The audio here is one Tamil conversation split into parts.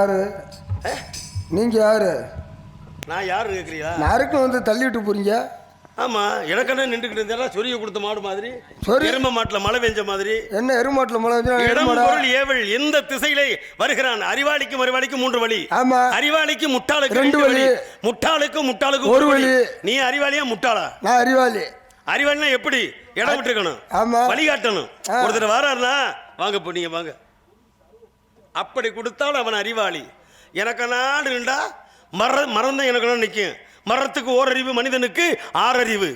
யாரு? நீங்க யாரு? நான் யாரு கேட்குறீங்களா? நறுக்கு வந்து தள்ளிட்டு போறீங்க. ஆமா, எனக்கென்ன நின்றுக்கிட்டு இருந்தா சொரிய கொடுத்த மாடு மாதிரி, சொரி எரும மாட்டுல மழை பெஞ்ச மாதிரி. என்ன எருமாட்டுல மழை பெஞ்சா இடம் பொருள் ஏவல் எந்த திசையிலே வருகிறான்? அறிவாளிக்கும் அறிவாளிக்கும் 3 வழி. ஆமா. அறிவாளிக்கு முட்டாளுக்கு 2 வழி. முட்டாளுக்கு 1 வழி. நீ அறிவாளியா முட்டாளா? நான் அறிவாளி. அறிவாளினா எப்படி? இடம் விட்டுருக்கணும். ஆமா. வழிகாட்டணும். ஒருத்தர் வராருன்னா வாங்க போனீங்க வாங்க, அப்படி கொடுத்தாலும் அவன் அறிவாளி. எனக்கு நாடு நின்றா மறந்த எனக்கு நிற்கும். மரத்துக்கு ஓரறிவு, மனிதனுக்கு 6 அறிவு.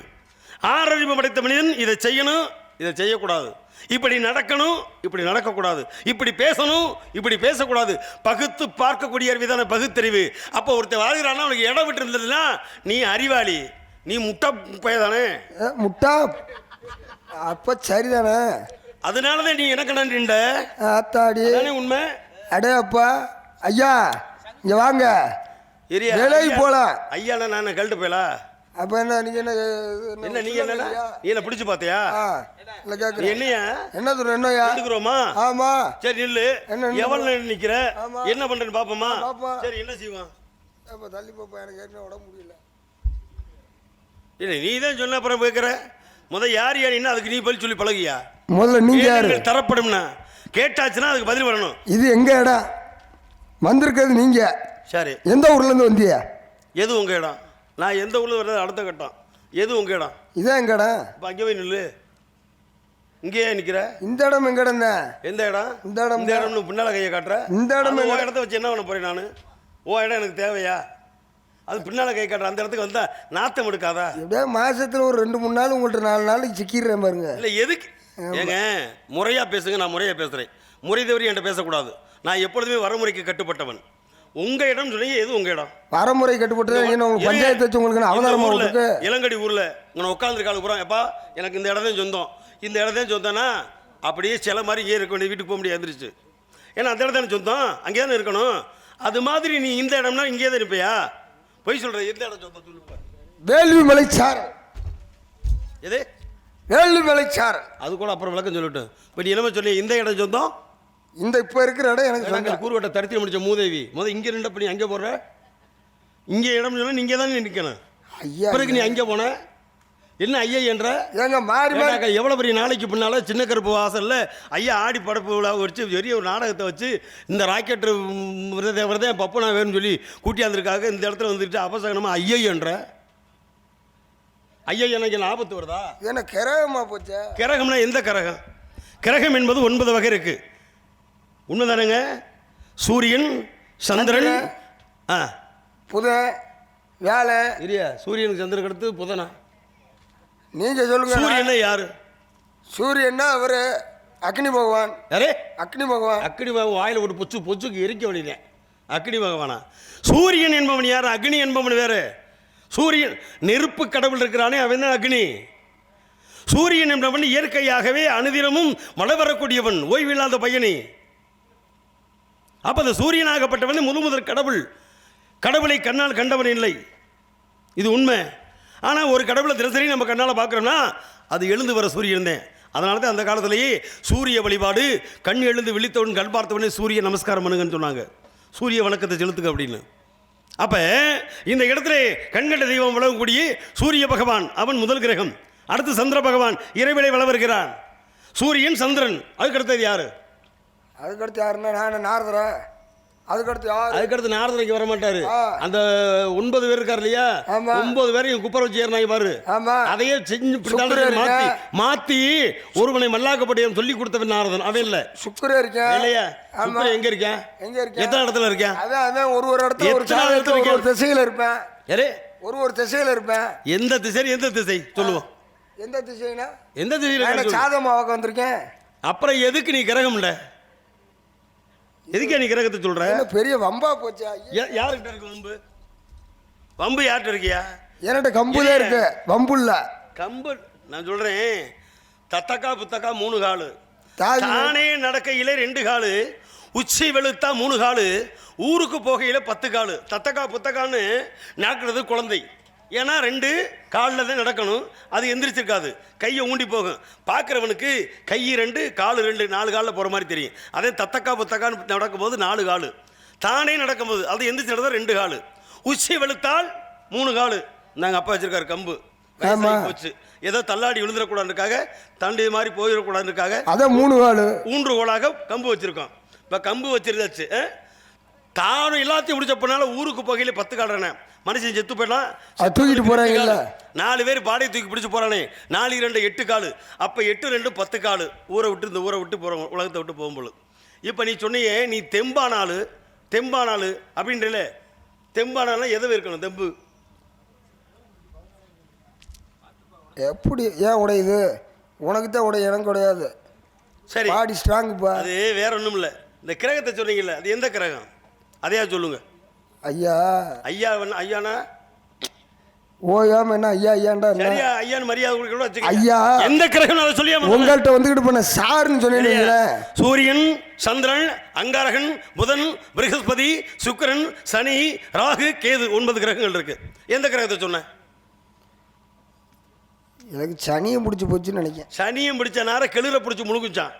6 அறிவு படைத்த மனிதன் இதை செய்யணும், இதை செய்யக்கூடாது, இப்படி நடக்கணும், இப்படி நடக்கக்கூடாது, இப்படி பேசணும், இப்படி பேசக்கூடாது. பகுத்து பார்க்கக்கூடிய அறிவுதான பகுத்தறிவு. அப்போ ஒருத்தர் வாழ்கிறான்னா அவனுக்கு இடம் விட்டு இருந்ததுன்னா நீ அறிவாளி. நீ முட்டா பையதானே? முட்டா அப்ப சரிதானே? அதனாலதான் நீ எனக்கு நின்ற ஆத்தாடி உண்மை. அடே அப்பா ஐயா இங்க வாங்க, வேலைக்கு போலாம். ஐயால நான் கழட்டு போயலா? அப்ப என்ன நீங்க என்ன நீங்க என்ன பிடிச்சு பாத்தியா? இல்ல கேக்குறேன். என்னையா என்ன சொல்ற? என்னயா எடுக்கிறோமா? ஆமா சரி நில்லு. என்ன எவ்வளவு நிக்கிற? என்ன பண்றேன்னு பாப்போமா? சரி என்ன செய்வான்? அப்ப தள்ளி போப்பா, எனக்கு ஏற்கனவே உடம்பு முடியல. இல்லை நீ தான் சொன்ன அப்புறம் கேட்குற. யார் யாருன்னா அதுக்கு நீ பதில் சொல்லி பழகியா? முதல்ல நீங்க யாரு? தரப்படும்னா கேட்டாச்சுன்னா அதுக்கு பதில் வரணும். இது எங்க இடம்? வந்திருக்கிறது நீங்க. சரி, எந்த ஊர்ல இருந்து வந்தியா? எது உங்க இடம்? நான் எந்த ஊர்ல வர்றது அடுத்த கட்டம். எது உங்க இடம்? இதான் எங்க இடம். இப்போ அங்கே போய் நில்லு. இங்கேயே நிற்கிற? இந்த இடம் எங்க இடம் தான். எந்த இடம்? இந்த இடம். இந்த இடம்னு பின்னால கையை காட்டுற? இந்த இடம் உன் இடத்த வச்சு என்ன பண்ண போறேன் நான்? உன் இடம் எனக்கு தேவையா? அது பின்னால கை காட்டுற அந்த இடத்துக்கு வந்தா நாத்தம் எடுக்காதா? எப்படியா மாசத்துல ஒரு 2-3 நாள் உங்கள்கிட்ட 4 நாளைக்கு சிக்கிறேன் பாருங்க. இல்லை எதுக்கு ஏங்க முறையா பேசுங்க. நான் முறையா பேசுறேன். முறை தவறி என்கிட்ட பேசக்கூடாது. நான் எப்பொழுதுமே வரமுறைக்கு கட்டுப்பட்டவன். உங்க இடம் சொன்னீங்க, எது உங்க இடம்? வரமுறை கட்டுப்பட்டு உங்களுக்கு பஞ்சாயத்து வச்சு உங்களுக்கு அவதாரமா இருக்கு. இளங்கடி ஊர்ல உங்களை உட்காந்துருக்காள் பூரா, எப்பா எனக்கு இந்த இடம் தான் சொந்தம், இந்த இடம் தான் சொந்தம்னா அப்படியே சில மாதிரி இங்கே இருக்க வேண்டிய, வீட்டுக்கு போக முடியாது எந்திரிச்சு. ஏன்னா அந்த இடம் தானே சொந்தம், அங்கே தானே இருக்கணும். அது மாதிரி நீ இந்த இடம்னா இங்கே தான் இருப்பியா? போய் சொல்ற. எந்த இடம் சொந்தம் சொல்லுப்பா. வேள்வி மலைச்சார். எது? வேள்வி மலைச்சார். அது கூட அப்புறம் விளக்கம் சொல்லிட்டு இப்போ நீ என்ன சொல்லி இந்த இடம் சொந்தம்? இந்த இப்போ இருக்கிற இடம் எனக்கு கூறுவட்ட தடுத்து முடிச்ச மூதேவி இங்கே நின்ற பண்ணி அங்கே போடுற. இங்கே இடம் சொன்னா நீங்க தான் நிற்கணும். ஐயா பிறகு நீ அங்கே போன என்ன ஐயா என்ற ஏங்க மாறி மாறி எவ்வளோ பெரிய நாளைக்கு பின்னால் சின்ன கருப்பு வாசலில் ஐயா ஆடி படப்பு விழா வச்சு பெரிய ஒரு நாடகத்தை வச்சு இந்த ராக்கெட்டு விரதம் பப்பு நான் வேணும்னு சொல்லி கூட்டியாந்துருக்காக இந்த இடத்துல வந்துட்டு அபசகனமாக ஐயா என்ற ஐயா எனக்கு என்ன ஆபத்து வருதா? என்ன கிரகமா போச்சா? கிரகம்னா எந்த கிரகம்? கிரகம் என்பது 9 வகை இருக்கு. உண்மைதானுங்க? சூரியன், சந்திரன், புதன், வேலை. இல்லையா? சூரியனுக்கு சந்திரனுக்கு அடுத்து புதனா? நீங்க சொல்லுங்க. சூரியன் யாரு? சூரியன்னா அவரு அக்னி பகவான். யாரே? அக்னி பகவான். அக்னி பகவான் வாயில ஒரு பொச்சுக்கு எரிக்க வேண்டியதேன். அக்னி பகவானா? சூரியன் என்பவன் யாரு? அக்னி என்பவன் வேறு. சூரியன் நெருப்பு கடவுள் இருக்கிறானே அவன் தான் அக்னி. சூரியன் என்பவன் இயற்கையாகவே அனுதினமும் மழை வரக்கூடியவன், ஓய்வில்லாத பையனி. அப்ப அந்த சூரியனாகப்பட்டவன் முதல் கடவுள். கடவுளை கண்ணால் கண்டவன் இல்லை, இது உண்மை. ஆனால் ஒரு கடவுளை தினசரி நம்ம கண்ணால் பார்க்குறோம்னா அது எழுந்து வர சூரியன் தான். அதனால தான் அந்த காலத்திலேயே சூரிய வழிபாடு, கண் எழுந்து விழித்தவன் கண் பார்த்தவனே சூரிய நமஸ்காரம் பண்ணுங்கன்னு சொன்னாங்க. சூரிய வணக்கத்தை செலுத்துக்க அப்படின்னு. அப்போ இந்த இடத்துல கண்கண்ட தெய்வம் வளரக்கூடிய சூரிய பகவான் அவன் முதல் கிரகம். அடுத்து சந்திர பகவான் இறைவிலை வளர்கிறான். சூரியன், சந்திரன். அதுக்கடுத்தது யாரு? அதுக்கடுத்து யாருன்னா நான் நாரதர. அதுக்கடுத்து யார்? அதுக்கடுத்து நாரதரைக்கு வர மாட்டாரு. அந்த 9 பேர் இருக்கார் இல்லையா? 9 பேரையும் குப்பரை வச்சு ஏறினாங்க பாரு. அதையே செஞ்சு மாத்தி ஒருவனை மல்லாக்கப்பட்டியம் சொல்லி கொடுத்தவன் நாரதன். அவன் இல்ல சுக்கிரன் இருக்கேன் இல்லையா? சுக்கிரன் எங்க இருக்கேன்? எத்தனை இடத்துல இருக்கேன்? அதான் ஒரு இடத்துல ஒரு திசையில இருப்பேன். யாரே? ஒரு திசையில இருப்பேன். எந்த திசை? எந்த திசை சொல்லுவோம்? எந்த திசைனா எந்த திசையில? சாதமாவாக வந்திருக்கேன். அப்புறம் எதுக்கு நீ கிரகம் இல்ல? எதுக்கே நீ கிரகத்தை சொல்ற? பெரிய வம்பா போச்சா? யாருக்கிட்ட இருக்கு வம்பு? வம்பு யார்கிட்ட இருக்கியா? என்கிட்ட கம்புல இருக்கு, வம்பு இல்ல. கம்பு நான் சொல்றேன். தத்தக்கா புத்தக்கா 3 காலு, தானே நடக்கையில 2 காலு, உச்சி வெளுத்தா 3 காலு, ஊருக்கு போகையில 10 காலு. தத்தக்கா புத்தக்கான்னு நடக்கிறது குழந்தை. ஏன்னா 2 காலில் தான் நடக்கணும். அது எந்திரிச்சிருக்காது, கையை ஊண்டி போகும். பார்க்குறவனுக்கு கை 2 காலு 2 4 காலில் போகிற மாதிரி தெரியும். அதே தத்தக்கா புத்தக்கான்னு நடக்கும்போது 4 காலு. தானே நடக்கும்போது அது எந்திரிச்சு நடந்தால் 2 காலு, உச்சி வெளுத்தால் 3 காலு. நாங்கள் அப்பா வச்சிருக்காரு கம்பு போச்சு, ஏதோ தள்ளாடி விழுந்துடக்கூடாதுக்காக தண்டி மாதிரி போயிடக்கூடாதுக்காக அதான் 3 காலு ஊன்றுகோலாக கம்பு வச்சிருக்கோம். இப்போ கம்பு வச்சிருந்தாச்சு, தானும் எல்லாத்தையும் முடிச்சப்பனால ஊருக்கு போகையில 10 காலறானே மனுஷன் செத்து போயிடலாம், தூக்கிட்டு போறாங்கல்ல 4 பேர் பாடையை தூக்கி பிடிச்சி போறானே, 4 2 8 காலு, அப்போ 8 2 10 காலு. ஊரை விட்டு இந்த ஊரை விட்டு போகிறோம், உலகத்தை விட்டு போகும்போது. இப்போ நீ சொன்னியே நீ தெம்பானாலு அப்படின்றல, தெம்பானாலும் எதை இருக்கணும் தெம்பு? எப்படி ஏன் உடையுது? உனக்கு தான் உடைய, எனக்கு உடையாது. சரி பாடி ஸ்ட்ராங்குப்பா. அது வேற ஒன்றும் இல்லை. இந்த கிரகத்தை சொன்னீங்கல்ல, அது எந்த கிரகம்? அதையா சொல்லுங்க. ஐயா ஐயா ஐயானா ஓயாம என்ன ஐயா ஐயாண்டா சரியா? ஐயான்னு மரியாதை கொடுக்க வச்சுக்க. ஐயா எந்த கிரகம் அதை சொல்லியா? உங்கள்கிட்ட வந்துகிட்டு பண்ண சாருன்னு சொன்னீங்களே. சூரியன், சந்திரன், அங்காரகன், புதன், பிரகஸ்பதி, சுக்கிரன், சனி, ராகு, கேது 9 கிரகங்கள் இருக்கு. எந்த கிரகத்தை சொன்ன? எனக்கு சனியை பிடிச்சி போச்சுன்னு நினைக்கிறேன். சனியும் பிடிச்ச நேரம் கிளிர பிடிச்சி முழுகுச்சான்.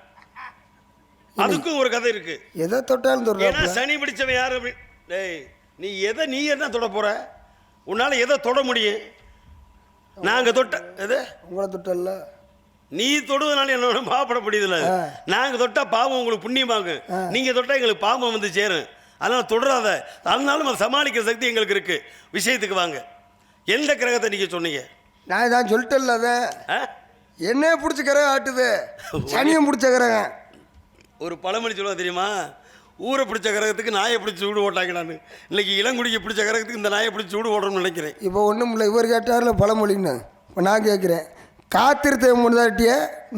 அதுக்கும் ஒரு கதை இருக்கு. எதை தொட்டாலும் தொடுறா. சனி பிடிச்சவன் யாரு? டேய் நீ என்ன தொட போற? உன்னால எதை தொட முடியும்? நாங்க தொட்ட எது உங்களை தொட்டல. நீ தொடுவதனால என்ன பாவப்பட முடியுதுல்ல. நாங்க தொட்டா பாவம் உங்களுக்கு புண்ணியமாங்க, நீங்க தொட்டா எங்களுக்கு பாவம் வந்து சேரும். அதனால தொடராத. அதனாலும் அதை சமாளிக்கிற சக்தி எங்களுக்கு இருக்கு. விஷயத்துக்கு வாங்க. எந்த கிரகத்தை நீங்க சொன்னீங்க? நான் தான் சொல்லிட்டேன்ல, அதை என்ன பிடிச்ச கிரகம் ஆட்டுது, சனியும் பிடிச்ச கிரகம். ஒரு பழமொழி சொல்லுவா தெரியுமா? ஊரை பிடிச்ச கிரகத்துக்கு நாயை பிடிச்சி சூடு ஓட்டாங்க. நான் இன்னைக்கு இளங்குடிக்கு பிடிச்ச கிரகத்துக்கு இந்த நாயை பிடிச்சி சூடு ஓடணும்னு நினைக்கிறேன். இப்போ ஒன்றும் இல்லை, இவர் கேட்டார்ல பழமொழின்னு. இப்போ நான் கேட்குறேன், காத்திருத்த முன்னாட்டிய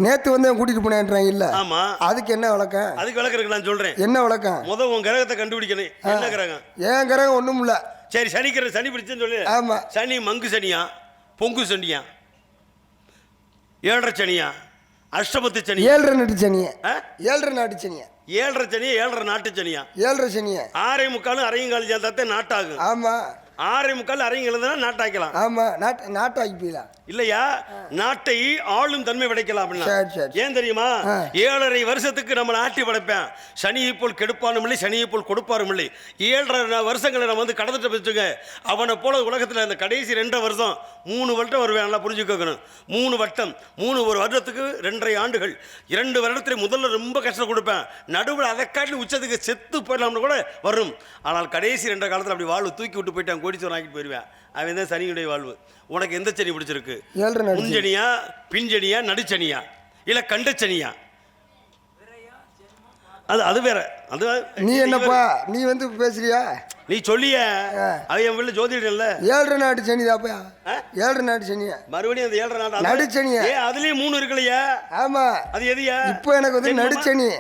நேற்று வந்து கூட்டிகிட்டு போனேன்றாங்க இல்லை? ஆமாம். அதுக்கு என்ன விளக்கம்? அதுக்கு விளக்கம் இருக்கு, நான் சொல்கிறேன். என்ன விளக்கம்? உன் கிரகத்தை கண்டுபிடிக்கணும். என்ன கிரகம்? ஏன் கிரகம் ஒன்றும் இல்லை. சரி, சனி பிடிச்சேன்னு சொல்லு. ஆமாம். சனி மங்கு சனியா, பொங்கு சனியா, 7.5 சனியா, அஷ்டமத்து சனி, 7.5 நாட்டு சனியா, 7.5 நாட்டு சனியா, 7.5 சனியா, 7.5 நாட்டு சனியா, 7.5 சனியா, 6.25 அரையங்கால் சேர்த்தாத்தே நாட்டாகும். ஆமாம். 6.25 அரையங்கால் தான் நாட்டாக்கலாம். ஆமாம், நாட்டாக்கி போயிடலாம் இல்லையா? நாட்டை ஆளும் தன்மை படைக்கலாம் அப்படின்னா. ஏன் தெரியுமா? 7.5 வருஷத்துக்கு நம்ம நாட்டி படைப்பேன். சனியை போல் கெடுப்பானும் இல்லை, சனியை போல் கொடுப்பாரும் இல்லை. 7.5 வருஷங்களை நம்ம வந்து கடந்துட்டு வச்சுங்க. அவனை போல உலகத்தில் இந்த கடைசி 2 வருஷம் 3 வட்டம் வருவேன். நல்லா புரிஞ்சுக்கணும். 3 வட்டம், 3 ஒரு வருடத்துக்கு 2.5 ஆண்டுகள். 2 வருடத்துல முதல்ல ரொம்ப கஷ்டம் கொடுப்பேன். நடுவில் அதை காட்டி உச்சத்துக்கு செத்து போயிடலாம்னு கூட வரும். ஆனால் கடைசி 2 காலத்தில் அப்படி வாழ்வு தூக்கி விட்டு போயிட்டான், கோடிச்சோர் ஆக்கிட்டு போயிடுவேன். அவன் தான் சனியுடைய வாழ்வு. உனக்கு எந்த சனி பிடிச்சிருக்கு? முன்சனியா, பின்சனியா, நடுச்சனியா, இல்ல கண்டச்சனியா? அது வேற. அது நீ என்னப்பா நீ வந்து பேசுறியா? நீ சொல்லிய அவன் என் வீட்டுல ஜோதிடம் இல்ல. 7.5 நாட்டு சனி தாப்பா. 7.5 நாட்டு சனியா, மறுபடியும் அந்த 7.5 நாட்டு நடுச்சனியா. அதுலயும் 3 இருக்குல்லையா? ஆமா. அது எதியா? இப்போ எனக்கு வந்து நடுச்சனி.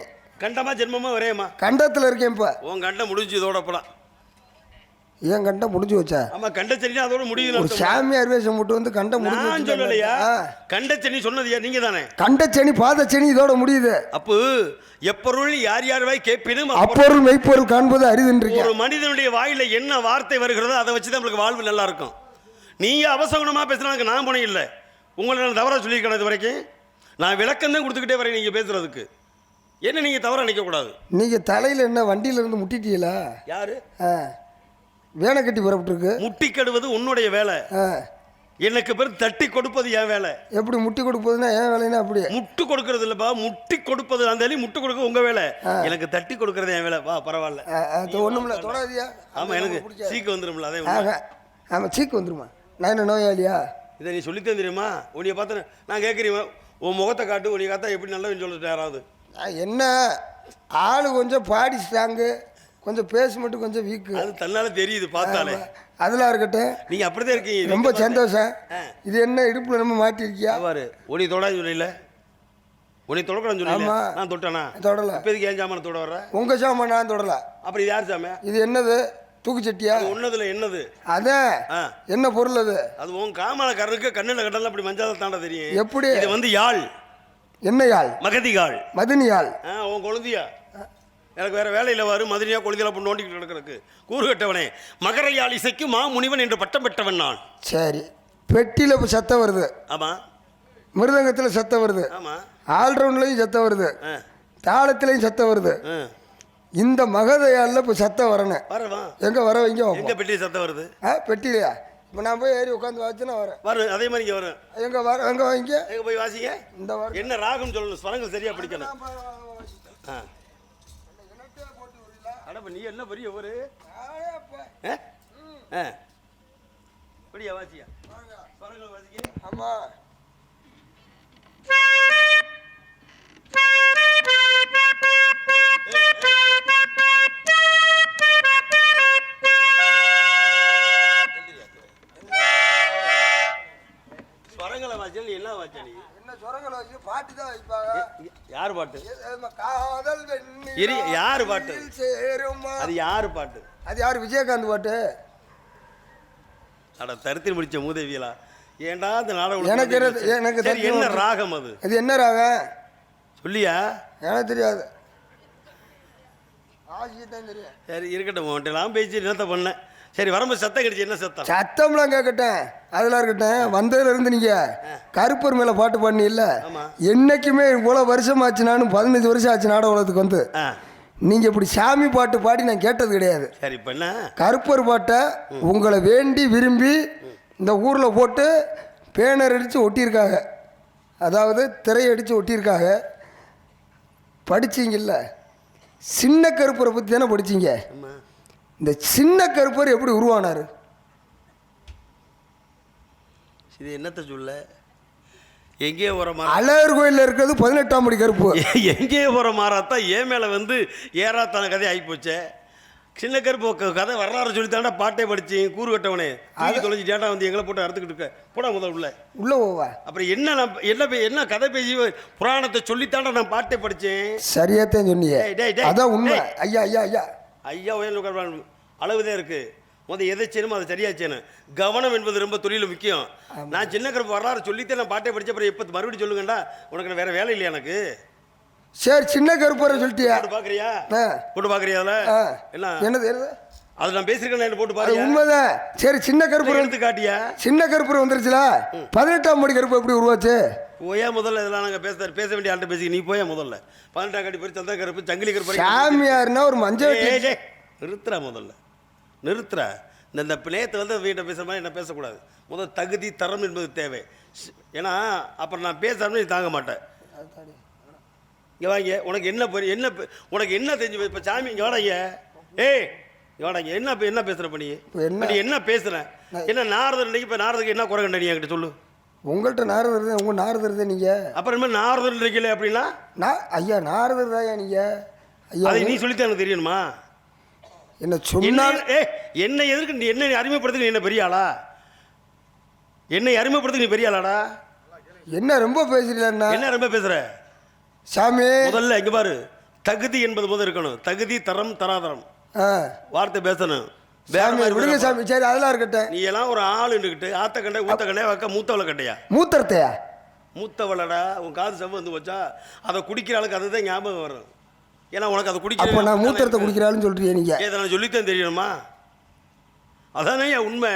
கண்டமா ஜென்மமா வரேமா? கண்டத்துல இருக்கேன். இப்போ உன் கண்டம் முடிஞ்சு இதோட போலாம். ஏன் கண்டம் முடிஞ்சு வச்சா? ஆமா, கண்டச்சனி அதோட முடியுது. ஒரு சாமியார் வேஷம் மட்டும் வந்து கண்டம் முடிஞ்சு. நான் சொல்லலையா? கண்டச்சனி சொன்னது நீங்க தானே. கண்டச்சனி பாதச்சனி இதோட முடியுது. அப்போ எப்பொருள் யார் வாய் கேட்பினும் அப்பொருள் மெய்ப்பொருள் காண்பது அரிதுன்றீங்க. ஒரு மனிதனுடைய வாயில என்ன வார்த்தை வருகிறதோ அதை வச்சு தான் நம்மளுக்கு வாழ்வு நல்லா இருக்கும். நீங்க அவசகுணமா பேசுறதுக்கு நான் போனே இல்லை. உங்களை நான் தவறா சொல்லியிருக்கேன். இது வரைக்கும் நான் விளக்கம் தான் கொடுத்துக்கிட்டே வரேன். நீங்க பேசுறதுக்கு என்ன நீங்க தவறா நினைக்க கூடாது. நீங்க தலையில என்ன வண்டியில இருந்து முட்டிட்டீங்களா? யாரு வேலை கட்டி புறப்பட்டுருக்கு? முட்டி கடுவது உன்னுடைய வேலை. எனக்கு பேர் தட்டி கொடுப்பது என் வேலை. எப்படி முட்டி கொடுப்பதுன்னா என் வேலைன்னா? அப்படி முட்டு கொடுக்கறது இல்லப்பா, முட்டி கொடுப்பது அந்த முட்டு கொடுக்க உங்க வேலை. எனக்கு தட்டி கொடுக்கறது என் வேலை. வா பரவாயில்ல, ஒண்ணுமில்ல, தொடாதியா. ஆமா, எனக்கு சீக்கு வந்துரும்ல. அதே ஆமா, சீக்கு வந்துருமா? நான் என்ன நோயாளியா? இதை நீ சொல்லித்தான் தெரியுமா? உன்னைய பார்த்து நான் கேட்குறீங்க, உன் முகத்தை காட்டு. உன்னை காத்தா எப்படி நல்லவன்னு சொல்லிட்டு யாராவது? என்ன ஆளு கொஞ்சம் பாடி ஸ்ட்ராங்கு, கொஞ்சம் பேச மட்டும் கொஞ்சம் வீக்கு. அது தன்னால தெரியுது பார்த்தாலே. அதெல்லாம் இருக்கட்டும், நீங்க அப்படிதான் இருக்கீங்க. ரொம்ப சந்தோஷம். இது என்ன இடுப்புல நம்ம மாட்டிருக்கியா? பாரு, உனி தொடாது சொல்லல, உனி தொடக்கூடாதுன்னு சொல்லல. நான் தொட்டானா? தொடல. இப்ப எதுக்கு ஏன் சாமான தொட வர்ற? உங்க சாமான நான் தொடல. அப்படி இது யார் சாம? இது என்னது? தூக்கு சட்டியா? ஒன்னதுல என்னது? அதான் என்ன பொருள் அது? அது உன் காமலக்காரனுக்கு கண்ணில் கட்டல அப்படி மஞ்சாத தாண்ட தெரியும். எப்படி? இது வந்து யாழ். என்ன யாழ்? மகதி யாழ். மதினி யாழ். உன் கொழுந்தியா? எனக்கு வேற வேலையில் வரும். மதுரையா கொழுந்தியா போட்டு நோண்டிக்கிட்டு கிடக்கிறதுக்கு கூறு கட்டவனே. மகர யாழ் இசைக்கு முனிவன் என்று பட்டம் பெற்றவன் நான். சரி, பெட்டியில் இப்போ சத்தம் வருது. ஆமா. மிருதங்கத்தில் சத்தம் வருது. ஆமா. ஆல்ரவுண்ட்லையும் சத்தம் வருது. தாளத்திலையும் சத்தம் வருது. இந்த மகதையால இப்போ சத்தம் வரணும். வரவா எங்கே வர வைங்க எங்க பெட்டி சத்தம் வருது? பெட்டிலையா? இப்போ நான் போய் ஏறி உட்காந்து வாச்சுன்னா வரேன். வரும் அதே மாதிரி இங்கே வரும். எங்கே வர எங்கே வாங்கிக்க? எங்கே போய் வாசிங்க. இந்த வர என்ன ராகம் சொல்லணும், ஸ்வரங்கள் சரியா படிக்கணும். அடப்ப நீ என்ன பெரிய ஒரு படியா வாசியா ஸ்வரங்கள் வாசிக்க. ஆமாம். ஸ்வரங்களை வாசியா நீ என்ன வாசியா? நீ என்ன ஸ்வரங்களை வாசி? பாட்டு தான் வைப்பாங்க. யார் பாட்டு? காதல் யாரு பாட்டு? சேருமா. அது யாரு பாட்டு? அது யார்? விஜயகாந்த் பாட்டு. அட தருத்தி முடிச்ச மூதேவியலா, ஏண்டா இந்த நாடகம்? எனக்கு சரி, என்ன ராகம் அது? அது என்ன ராகம் சொல்லியா? எனக்கு தெரியாது. தான் தெரியும். சரி இருக்கட்டும், உன்ட்டெல்லாம் பேச்சு என்னத்த பண்ண. சரி வரும்போது சத்தம் கிடைச்சி என்ன சத்தம்? சத்தம்லாம் கேட்கட்டேன், அதெல்லாம் இருக்கட்டேன். வந்ததுல இருந்து நீங்க கருப்பர் மேல பாட்டு பண்ணி இல்ல, என்னைக்குமே இவ்வளவு வருஷம் ஆச்சு, நானும் 15 வருஷம் ஆச்சு நாடகத்துக்கு வந்து. நீங்க இப்படி சாமி பாட்டு பாடி நான் கேட்டது கிடையாது. சரி இப்ப என்ன? கருப்பர் பாட்டை உங்களை வேண்டி விரும்பி இந்த ஊர்ல போட்டு பேனர் அடிச்சு ஒட்டியிருக்காங்க, அதாவது திரையடிச்சு ஒட்டியிருக்காங்க. படிச்சீங்கல்ல, சின்ன கருப்பரை பற்றி தானே படிச்சீங்க. இந்த சின்ன கருப்பர் எப்படி உருவானாரு? இது என்னத்த சொல்ல? எங்கேயோ வர மாறா அழகர் கோயிலில் இருக்கிறது 18ஆம் படி கருப்பு. எங்கேயோ வர மாறாத்தான் என் மேலே வந்து ஏறாத்தான கதை ஆகிப்போச்சே. சின்ன கருப்பு கதை வரலாறு சொல்லித்தாண்டா பாட்டே படிச்சு கூறு கட்டவனே அது தொலைஞ்சி டேட்டா வந்து எங்களை போட்டு அறுத்துக்கிட்டு இருக்க. போடா முதல் உள்ள போவா. அப்புறம் என்ன நான் என்ன கதை பேசி புராணத்தை சொல்லித்தாண்டா நான் பாட்டே படித்தேன். சரியாத்தான் சொன்னீங்க, அதான் உண்மை. ஐயா ஐயா ஐயா ஐயா உயர்ந்து அளவுதான் இருக்குது. முதல் எதை செய்யணுமோ அதை சரியா செய்யணும். கவனம் என்பது ரொம்ப தொழில் முக்கியம். நான் சின்ன கருப்பு வரலாறு சொல்லித்தான் நான் பாட்டை படித்த அப்புறம் எப்போ மறுபடியும் சொல்லுங்கண்டா, உனக்கு வேற வேலை இல்லையா எனக்கு? சரி சின்ன கருப்பரை சொல்லிட்டியா? பார்க்குறியா? போட்டு பார்க்குறியா? அதில் என்ன என்னது அது நான் பேசியிருக்கேன், போட்டு பாரு. உண்மைதான். சரி சின்ன கருப்பரை எடுத்து காட்டியா? சின்ன கருப்பரை வந்துருச்சுல, 18ஆம் படி கருப்பு எப்படி உருவாச்சு? போயா முதல்ல இதெல்லாம் நாங்கள் பேச வேண்டிய ஆள்கிட்ட பேசி நீ போயா முதல்ல. 18ஆம் கட்டி போய் சந்திர கருப்பு சங்கிலி கருப்பு சாமியார்னா ஒரு மஞ்சள் நிறுத்துறா முதல்ல நிறுத்துறா. இந்த பிணையத்தை வந்து வீட்டை பேசுகிற மாதிரி என்ன பேசக்கூடாது. முதல் தகுதி தரம் என்பது தேவை. ஏன்னா அப்புறம் நான் பேசாமல் நீ தாங்க மாட்டேன். இங்கே வாங்க, உனக்கு என்ன உனக்கு என்ன தெரிஞ்சு இப்போ சாமி இங்கே வாடாங்க. ஏய் இங்கே வாடாங்க. என்ன பேசுகிற பண்ணி நீ என்ன பேசுகிறேன்? என்ன நாரதர் இன்னைக்கு இப்போ நாரதருக்கு என்ன குறை கண்ட நீ என்கிட்ட சொல்லு. உங்கள்கிட்ட நாரதர் உங்கள் நாரதர் தான் நீங்கள். அப்புறம் என்ன நாரதர் இருக்கல அப்படின்னா? ஐயா நாரதர் தாயா நீங்கள். ஐயா அதை நீ சொல்லித்தான் எனக்கு தெரியணுமா? என்ன சொன்னால் என்ன எதற்கு நீ என்ன அறிமுகப்படுத்த? நீ என்ன பெரிய ஆளா? என்னை அறிமுகப்படுத்த நீ பெரிய ஆளாடா? என்ன ரொம்ப பேசுறீங்களா? என்ன ரொம்ப பேசுற சாமி? முதல்ல இங்க பாரு, தகுதி என்பது போது இருக்கணும். தகுதி தரம் தராதரம் வார்த்தை பேசணும். விடுங்க சாமி. சரி அதெல்லாம் இருக்கட்டும். நீ எல்லாம் ஒரு ஆள் இருந்துக்கிட்டு ஆத்த கண்டை ஊத்த கண்டையா வைக்க மூத்தவளை கட்டையா? மூத்தரத்தையா? மூத்தவளடா. உன் காது செவ்வ வந்து வச்சா அதை குடிக்கிற ஆளுக்கு அதுதான் ஞாபகம் வரும். ஏன்னா உனக்கு அதை குடிக்க. அப்போ நான் மூத்தரத்தை குடிக்கிறாள்னு சொல்றீங்க நீங்க? இதை நான் சொல்லித்தான் தெரியணுமா? அதானே உண்மை.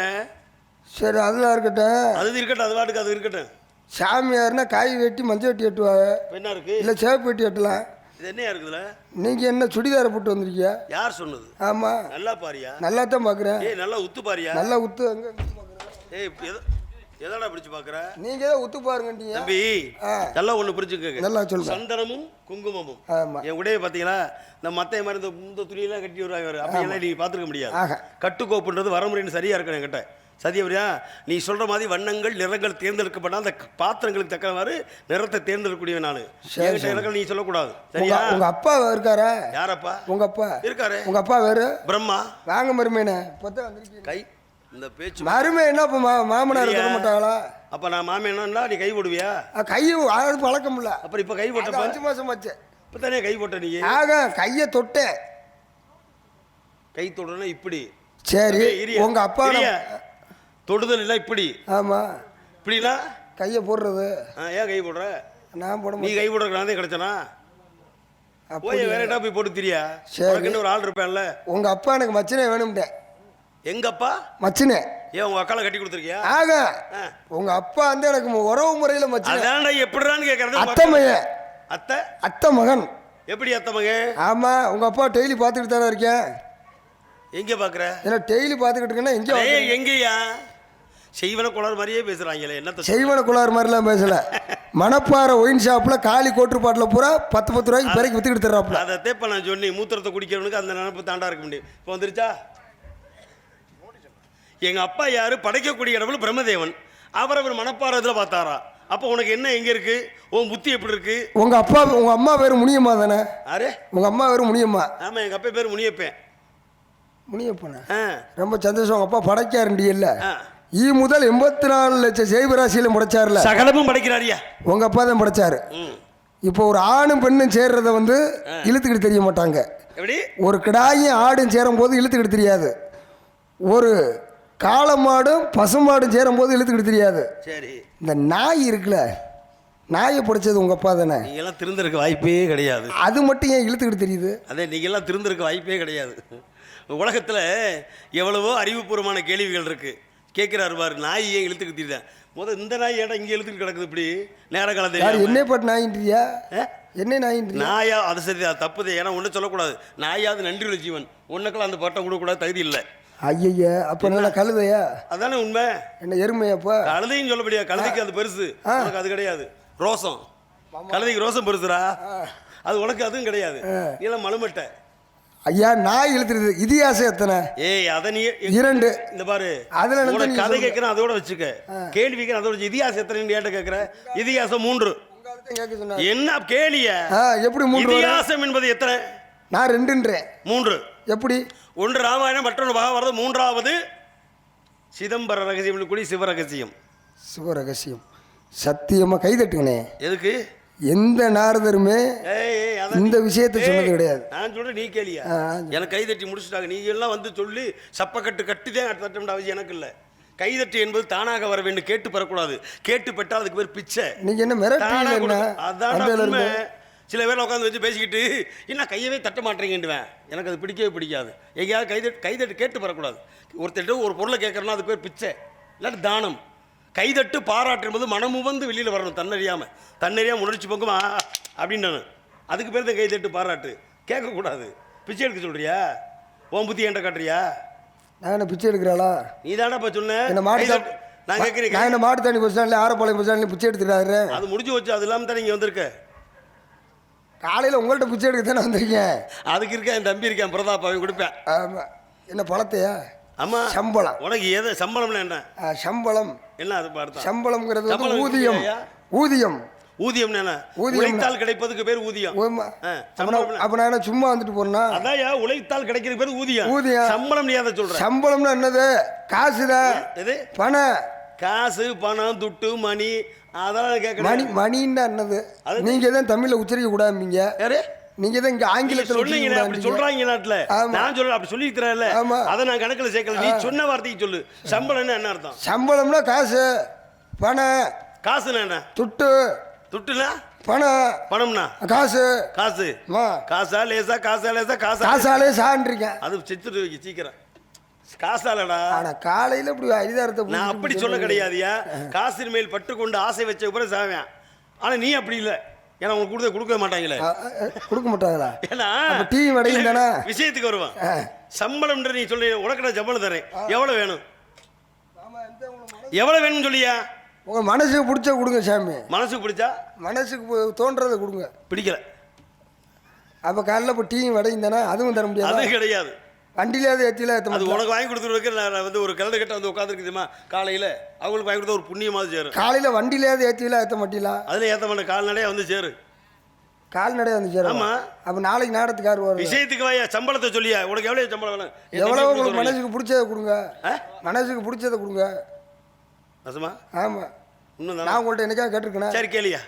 சரி அதெல்லாம் இருக்கட்டும். அது இருக்கட்டும், அது வாட்டுக்கு அது இருக்கட்டும். சாமியார்னா காய் வெட்டி மஞ்சள் வெட்டி வெட்டுவாங்க. என்ன இருக்கு? இல்லை சேப்பு வெட்டி வெட்டலாம். இது என்னையா இருக்குதுல? நீங்கள் என்ன சுடிதாரை போட்டு வந்திருக்கியா? யார் சொன்னது? ஆமாம் நல்லா பாரியா? நல்லா தான் பார்க்குறேன். ஏய் நல்லா உத்து பாரியா? நல்லா உத்து அங்கே. ஏய் எதடா பிடிச்சு பார்க்குற? நீங்கள் ஏதோ உத்து பாருங்கட்டீங்க தம்பி. நல்லா ஒன்று பிடிச்சிக்க. நல்லா சொல்லுங்க. சந்தனமும் குங்குமமும். ஆமாம். என் உடைய பார்த்தீங்களா? இந்த மற்ற மாதிரி இந்த துணியெல்லாம் கட்டி வருவாங்க. அப்படியெல்லாம் நீ பார்த்துருக்க முடியாது. கட்டுக்கோப்புன்றது வரமுறைன்னு சரியாக இருக்கணும் என்கிட்ட. சதியவரியா நீ சொல்கிற மாதிரி வண்ணங்கள் நிறங்கள் தேர்ந்தெடுக்கப்பட்ட அந்த பாத்திரங்களுக்கு தக்கவாறு நிறத்தை தேர்ந்தெடுக்கக்கூடியவன் நான். என்கிட்ட நீ சொல்லக்கூடாது சரியா? உங்கள் அப்பா இருக்காரா? யாரப்பா? உங்கள் அப்பா இருக்காரு. உங்கள் அப்பா வேறு பிரம்மா. வாங்க மருமேனே இப்போதான் வந்திருக்கீங்க. கை இந்த பேச்சு மருமே என்ன இப்போ மாமனார் தர மாட்டாங்களா? அப்போ நான் மாமேனா நீ கை போடுவியா? கை அது பழக்கம் இல்லை. அப்புறம் இப்போ கை போட்ட 5 மாதம் ஆச்சு. இப்போ தானே கை போட்ட நீ? கையை தொட்டேன். கை தொடனா இப்படி. சரி உங்க அப்பா தொடுதல் இல்லை இப்படி. ஆமாம் இப்படின்னா கையை போடுறது. ஏன் கை போடுற? நான் போட நீ கை போடுற நான் தான் கிடைச்சனா? போய் வேற என்ன போய் போட்டு தெரியா? சரி ஒரு ஆள் இருப்பேன்ல. உங்க அப்பா எனக்கு மச்சினே வேணும்ட்டே. எங்க அப்பா? மச்சினே. ஏன் உங்க அக்கால கட்டி கொடுத்துருக்கியா? உங்க அப்பா வந்து எனக்கு உறவு முறையில் மச்சினே. அதான்டா எப்படிறான்னு கேட்கறது. அத்தை மகன். அத்தை? அத்தை மகன். எப்படி அத்தை மகன்? ஆமாம் உங்கள் அப்பா டெய்லி பார்த்துக்கிட்டு தானே இருக்கேன். எங்கே பார்க்குற? ஏன்னா டெய்லி பார்த்துக்கிட்டு இருக்கேன்னா எங்கேயா செய்வன குளார் மாதிரியே பேசுகிறாங்களே என்னத்த செய்வன குளார் மாதிரிலாம் பேசலை. மணப்பாறை ஒயின் ஷாப்பில் காலி கோட்டுப்பாட்டில் பூரா 10 ரூபாய்க்கு பிறகு விற்றுக்கிட்டு தர்றாப்புல. அதை தேப்ப நான் சொன்னேன், மூத்திரத்தை குடிக்கிறவனுக்கு அந்த நினைப்பு தாண்டா இருக்க முடியும். இப்போ வந்துருச்சா? எங்கள் அப்பா யார்? படைக்கக்கூடிய கடவுள் பிரம்மதேவன். அவர் மணப்பாறை இதில் பார்த்தாரா? அப்போ உனக்கு என்ன எங்கே இருக்கு? உன் புத்தி எப்படி இருக்கு? உங்கள் அம்மா பேர் முனியம்மா தானே? அரே உங்கள் அம்மா பேர் முனியம்மா. ஆமாம், எங்கள் அப்பா பேர் முனியப்பேன். முனியப்பண்ண ரொம்ப சந்தோஷம். உங்கள் அப்பா படைக்காருண்டி இல்லை முதல் 84 லட்சம் செய்வராசியிலும் படைச்சார்ல, சகலமும் படைக்கிறாரியா. உங்கள் அப்பா தான் படைச்சாரு. இப்போ ஒரு ஆணும் பெண்ணும் சேர்றத வந்து இழுத்துக்கிட்டு தெரிய மாட்டாங்க. எப்படி? ஒரு கிடாயும் ஆடும் சேரும் போது இழுத்துக்கிட்டு தெரியாது. ஒரு காளமாடும் பசுமாடும் சேரும் போது இழுத்துக்கிட்டு தெரியாது. சரி, இந்த நாய் இருக்குல்ல, நாயை படிச்சது உங்கள் அப்பா தானே? நீங்கள்லாம் திருந்திருக்க வாய்ப்பே கிடையாது. அது மட்டும் ஏன் இழுத்துக்கிட்டு தெரியுது? அதே நீங்கள்லாம் திருந்திருக்க வாய்ப்பே கிடையாது. உலகத்தில் எவ்வளவோ அறிவுபூர்வமான கேள்விகள் இருக்குது. கேட்குறாரு பாரு, நாய் ஏன் இழுத்துக்கிட்டு தெரியுதேன்? முதல் இந்த நாய் ஏடா இங்கே இழுத்துக்கிட்டு கிடக்குது இப்படி நேர காலத்தில்? என்ன பட்டு நாயின்றியா? என்ன நாயின்றி? நாயா? அது சரி, அது தப்புது. ஏன்னா ஒன்றும் சொல்லக்கூடாது. நாயாவது நன்றி உள்ள ஜீவன், ஒன்றுக்கெல்லாம் அந்த பட்டம் கொடுக்கக்கூடாது, தகுதி இல்லை. ஐயா அப்போ நல்லா கழுதையா? அதானே உண்மை. என்ன எருமையாப்பா? கழுதையும் சொல்ல முடியாது. கழுதைக்கு அது பெருசு, உனக்கு அது கிடையாது. ரோசம், கழுதைக்கு ரோசம் பெருசுரா, அது உனக்கு அதுவும் கிடையாது. நீலாம் மலுமட்டை. ஐயா நாய் இழுத்துருது. இதிகாசம் எத்தனை? ஏய் அத நீ 2 இந்த பாரு, அதுல உனக்கு கதை கேட்கறேன் அதோட வச்சுக்க, கேள்வி கேட்கறேன் அதோட. இதிகாசம் எத்தனை ஏட்ட கேட்கற? இதிகாசம் 3. என்ன கேளிய? எப்படி 3? இதிகாசம் என்பது எத்தனை? நான் 2ன்றேன். 3 எப்படி? 1 ராமாயணம், மற்றொன்று மகாபாரதம், 3வது சிதம்பர ரகசியம் கூடி சிவரகசியம். சிவரகசியம் சத்தியமா கைதட்டுங்கண்ணே. எதுக்கு? எந்த நாரதருமே இந்த விஷயத்தை சொன்னது கிடையாது. நான் சொல்றேன், நீ கேளியா? எனக்கு கைதட்டி முடிச்சுட்டாங்க. நீ எல்லாம் வந்து சொல்லி சப்பக்கட்டு கட்டுதான் தட்ட அவசியம் எனக்கு இல்லை. கைதட்டு என்பது தானாக வர வேண்டும், கேட்டு பெறக்கூடாது. கேட்டு பெற்றால் அதுக்கு பேர் பிச்சை. நீங்க என்ன மிரட்டீங்க? அதான் சில பேர் உட்காந்து வச்சு பேசிக்கிட்டு என்ன கையவே தட்ட மாட்டேங்கன்னுவேன். எனக்கு அது பிடிக்கவே பிடிக்காது. எங்கேயாவது கைதட்டு கேட்டு பெறக்கூடாது. ஒருத்தட்டு ஒரு பொருளை கேட்கறனா அது பேர் பிச்சை, இல்லாட்டி தானம். கைதட்டு பாராட்டு என்பது மனமும் வந்து வெளியில் வரணும், தன்னறியாமல் உணர்ச்சி பொங்குமா அப்படின்னு. அதுக்கு பேர் தான் கைதட்டு பாராட்டு. கேட்கக்கூடாது. பிச்சை எடுக்க சொல்றியா? உன் புத்தி என்கிட்ட காட்டுறியா? நான் என்ன பிச்சை எடுக்கிறாளா? நீ தானே இப்போ சொன்னேன். நான் கேட்குறேன். நான் என்ன மாட்டு தண்ணி பஸ் ஸ்டாண்ட்ல ஆரப்பாளையம் பஸ் ஸ்டாண்ட்ல பிச்சை எடுத்துக்கிறாரு. அது முடிஞ்சு வச்சு. அது இல்லாமல் தான் நீங்கள் வந்திருக்க. காலையில் உங்கள்கிட்ட பிச்சை எடுக்க தானே வந்திருக்கேன். அதுக்கு இருக்கேன், என் தம்பி இருக்கேன் பிரதாப், அவன் கொடுப்பேன். ஆமாம். என்ன பழத்தையா? ஆமாம், சம்பளம். உனக்கு எது சம்பளம்னா என்ன? சம்பளம் என்ன? அது பார்த்தா சம்பளம்ங்கிறது ஊதியம். ஊதியம் ஊதியம் என்ன? உழைத்தால் கிடைப்பதுக்கு பேர் ஊதியம். அப்ப நான் சும்மா வந்துட்டு போறேன்னா? அதான் உழைத்தால் கிடைக்கிறது பேர் ஊதியம். சம்பளம் நீ அதை சொல்ற. சம்பளம்னா என்னது? காசுதான். எது? பணம். காசு, பணம், துட்டு, மணி, அதெல்லாம் கேட்கணும். மணின்னா என்னது? நீங்க தான் தமிழ்ல உச்சரிக்க கூடாதுங்க. யாரு? நீங்க தான் இங்க ஆங்கிலத்தில் சொன்னீங்க. அப்படி சொல்றாங்க நாட்டுல. நான் சொல்றேன் அப்படி சொல்லி தரேன்ல, அதை நான் கணக்குல சேர்க்கல. நீ சொன்ன வார்த்தைக்கு சொல்லு. சம்பளம்னா என்ன அர்த்தம்? சம்பளம்னா காசு, பணம். காசுனா என்ன? துட்டு. துட்டுனா பணம். பணம்னா காசு. காசு காசா லேசா? காசா லேசா? காசாலே சான்றீங்க. அது செத்துட்டு சீக்கிரம். காசாலடா. ஆனா காலையில இப்படி அரிதாரத்தை நான் அப்படி சொல்ல கிடையாதுயா. காசின் மேல் பட்டு கொண்டு ஆசை வச்ச பிறகு சாவேன். ஆனா நீ அப்படி இல்லை. ஏன்னா உனக்கு கொடுக்க மாட்டாங்களே. கொடுக்க மாட்டாங்களா? ஏன்னா டிவி வடையும் தானே. விஷயத்துக்கு வருவான். சம்பளம்ன்ற நீ சொல்லி உனக்கு நான் சம்பளம் தரேன். எவ்வளவு வேணும்? எவ்வளவு வேணும்னு சொல்லியா? உங்க மனசுக்கு பிடிச்ச கொடுங்க சாமி. மனசுக்கு பிடிச்சா? மனசுக்கு தோன்றதை கொடுங்க. பிடிக்கல அப்போ காலையில் இப்போ டீயும் வடையும் தானே. அதுவும் தர முடியாது. அது கிடையாது. வண்டியிலாவது ஏற்றில ஏற்ற அது உனக்கு வாங்கி கொடுத்துருக்க. நான் வந்து ஒரு கலந்து கட்ட வந்து உட்காந்துருக்குதுமா காலையில். அவங்களுக்கு வாங்கி கொடுத்தா ஒரு புண்ணியமாவது சேரும். காலையில் வண்டியிலாவது ஏற்றில ஏற்ற மாட்டீங்களா? அதில் ஏற்ற மாட்டேன். கால்நடையாக வந்து சேரு. கால்நடையாக வந்து சேரும். ஆமாம். அப்போ நாளைக்கு நாடத்துக்காரு வரும். விஷயத்துக்கு வாயா. சம்பளத்தை சொல்லியா? உனக்கு எவ்வளோ சம்பளம் வேணும்? எவ்வளோ உங்களுக்கு மனசுக்கு பிடிச்சதை கொடுங்க. மனசுக்கு பிடிச்சதை கொடுங்க. நசமா? ஆமாம். இன்னும் நான் உங்கள்கிட்ட என்னைக்கா கேட்டிருக்கேன். சரி கேளியா.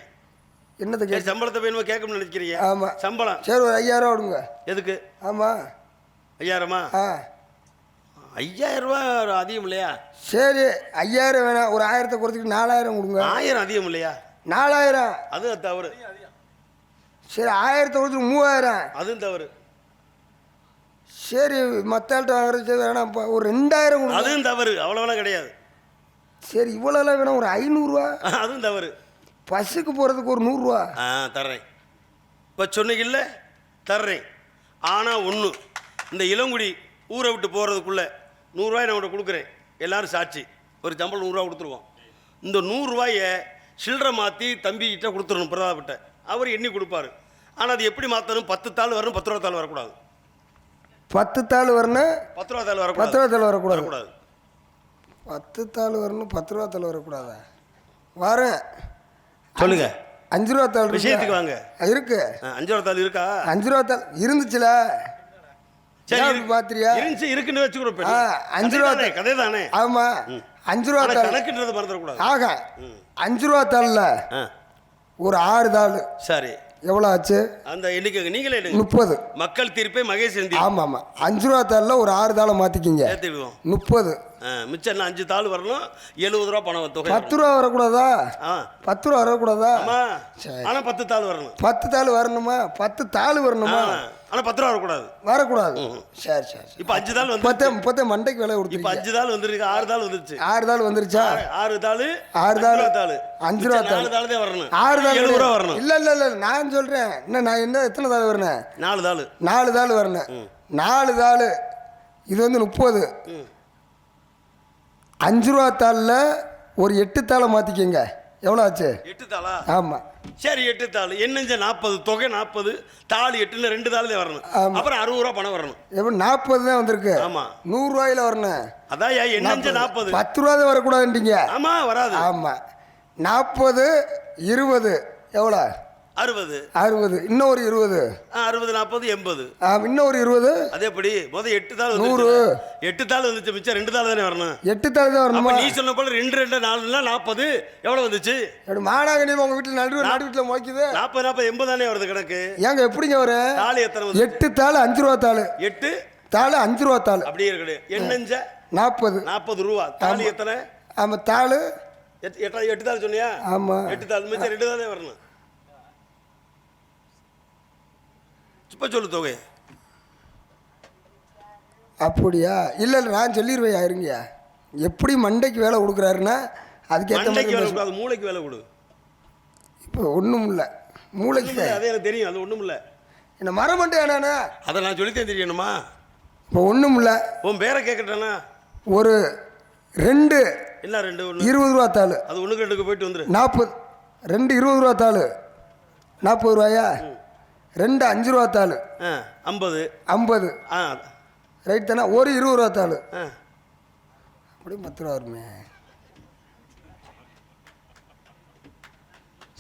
என்னத்தை கேட்க? சம்பளத்தை வேணுமா கேட்கணும்னு நினைக்கிறீங்க? ஆமாம். சம்பளம் சரி ஒரு 5000 கொடுங்க. எதுக்கு? ஆமாம். 5000மா? 5000 ரூபா அதிகம் இல்லையா? சரி 5000 வேணாம். ஒரு 1000 குறைச்சிட்டு 4000 கொடுங்க. 1000 அதிகம் இல்லையா? 4000 அது தவறு. சரி 1000 குறைச்சிட்டு 3000 அதுவும் தவறு. சரி மற்ற வாங்குறது வேணாம். ஒரு 2000 கொடுங்க. அதுவும் தவறு. அவ்வளோலாம் கிடையாது. சரி இவ்வளோலாம் வேணாம். ஒரு 500 அதுவும் தவறு. பஸ்ஸுக்கு போகிறதுக்கு ஒரு 100 ரூபா. தர்றேன். இப்போ சொன்னீங்கல்ல தர்றேன். ஆனால் ஒன்று, இந்த இளங்குடி ஊரை விட்டு போகிறதுக்குள்ளே 100 ரூபாய் நான் உங்கள்கிட்ட கொடுக்குறேன். எல்லாரும் சாட்சி. ஒரு சம்பளம் 100 ரூபா கொடுத்துருவோம். இந்த 100 ரூபாயை சில்லறை மாற்றி தம்பிக்கிட்ட கொடுத்துடணும், பிரதாபிட்ட. அவர் எண்ணி கொடுப்பாரு. ஆனால் அது எப்படி மாற்றணும்? 10 தாள் வரணும், 10 ரூபா தாள் வரக்கூடாது. 10 தாள் வரணும், 10 ரூபா தாள் வரக்கூடாது. 10 ரூபா தாள் வரக்கூடாது. 10 தாள் வரணும், 10 ரூபா தாள் வரக்கூடாதா? வரேன், சொல்லுங்க. 5 ரூபா தாள் விஷயத்துக்கு வாங்க. இருக்கு. 5 ரூபா தாள் இருக்கா? 5 ரூபா தாள் இருந்துச்சுல. சரி, பாத்திரியா? இருக்குன்னு வச்சுக்கிறோம். 5 ரூபா கதை தானே. ஆமா, 5 ரூபா தாள் கணக்குன்றது மறந்துடக்கூடாது. ஆக 5 ரூபா தாள்ல ஒரு 6 தாள். சரி, எவ்வளோ ஆச்சு? அந்த எண்ணிக்கை நீங்களே 30. மக்கள் தீர்ப்பை மகேஷ் எழுதி. ஆமா ஆமா, 5 ரூபா தாள்ல ஒரு 6 தாளை மாத்திக்கிங்க. 30. மிச்சம் என்ன 5 தாள் வரணும். 70 ரூபா பணம் தொகை. 10 ரூபா வரக்கூடாதா? 10 ரூபா வரக்கூடாதா? ஆனா 10 தாள் வரணும். 10 தாள் வரணுமா? 10 தாள் வரணுமா? ஆனா 10 ரூபா வரக்கூடாது. வரக்கூடாது. சரி சரி. இப்ப 5 தாள் வந்து 30 மண்டைக்கு விலை கொடுத்து. இப்ப 5 தாள் வந்துருக்கு. 6 தாள் வந்துருச்சு. 6 தாள் வந்துருச்சா? 6 தாள் 6 தாள் 5 ரூபா தாள். 4 தாள் தான் வரணும். 6 தாள் 70 ரூபா வரணும். இல்ல இல்ல இல்ல, நான் சொல்றேன். நான் என்ன எத்தனை தாள் வரணும்? 4 தாள். 4 தாள் வரணும். 4 தாள். இது வந்து 30. 5 ரூபா தாளில் ஒரு 8 தாளை மாற்றிக்கங்க. எவ்வளோ ஆச்சு? 8 தாளா? ஆமாம். சரி, 8 தாள் என்னஞ்ச 40 தொகை. 40 தாள் 8ன்னு 2 தாள் தான் வரணும். அப்புறம் 60 ரூபா பணம் வரணும். எப்படி 40 தான் வந்திருக்கு? ஆமாம். 100 ரூபாயில வரணும். அதான் என்னஞ்ச 40. 10 ரூபா தான் வரக்கூடாதுன்றீங்க. ஆமாம், வராது. ஆமாம். 40 20 எவ்வளோ? 60. 60. இன்னும் ஒரு 20. 60 40 80. இன்னும் ஒரு 20. அதே எப்படி? 8 தாள் 100. 8 தாள் வந்துச்சு. மிச்சம் 2 தாள் தானே வரணும். 8 தாள் தான் வரணுமா? நீ சொன்ன போல 2 2 4 40 எவ்வளவு வந்துச்சு? மானாகனி உங்க வீட்டில் நடு வீட்டில் மோக்குது. 40 40 80 தானே வருது கணக்கு. ஏங்க எப்படிங்க வரும்? தாள் எத்தனை வந்து? 8 தாள் 5 ரூபா தாள். 8 தாள் 5 ரூபா தாள். அப்படியே இருக்குது. என்னஞ்ச 40 ரூபா. தாள் எத்தனை? ஆமா, தாள் 8 தாள் சொன்னியா? ஆமா. 8 தாள் மிச்சம் 2 தானே வரணும். இப்ப சொல்லு தொகை. அப்படியா? இல்லை இல்லை, நான் சொல்லிடுவேன். இருங்கய்யா, எப்படி மண்டைக்கு வேலை கொடுக்குறாருன்னா அதுக்கேற்ற மாதிரி வேலை கொடு. மூளைக்கு வேலை கொடு. இப்போ ஒன்றும் இல்லை மூளைக்கு. அதே எனக்கு தெரியும். அது ஒன்றும் இல்லை. என்ன மரமண்டையானே? அதை நான் சொல்லித்தேன் தெரியணுமா? இப்போ ஒன்றும் இல்லை. உன் பேரை கேட்கட்டானா? ஒரு 2 என்ன 2 20 ரூபா தாள். அது 1க்கு 2க்கு போயிட்டு வந்துரு. 40. 2 20 ரூபா தாள் 40 ரூபாயா? 2 5 ரூபா தாள் 50. 50 ரைட் தானே? ஒரு 20 ரூபா தாள். அப்படி 10 ரூபா வருமே.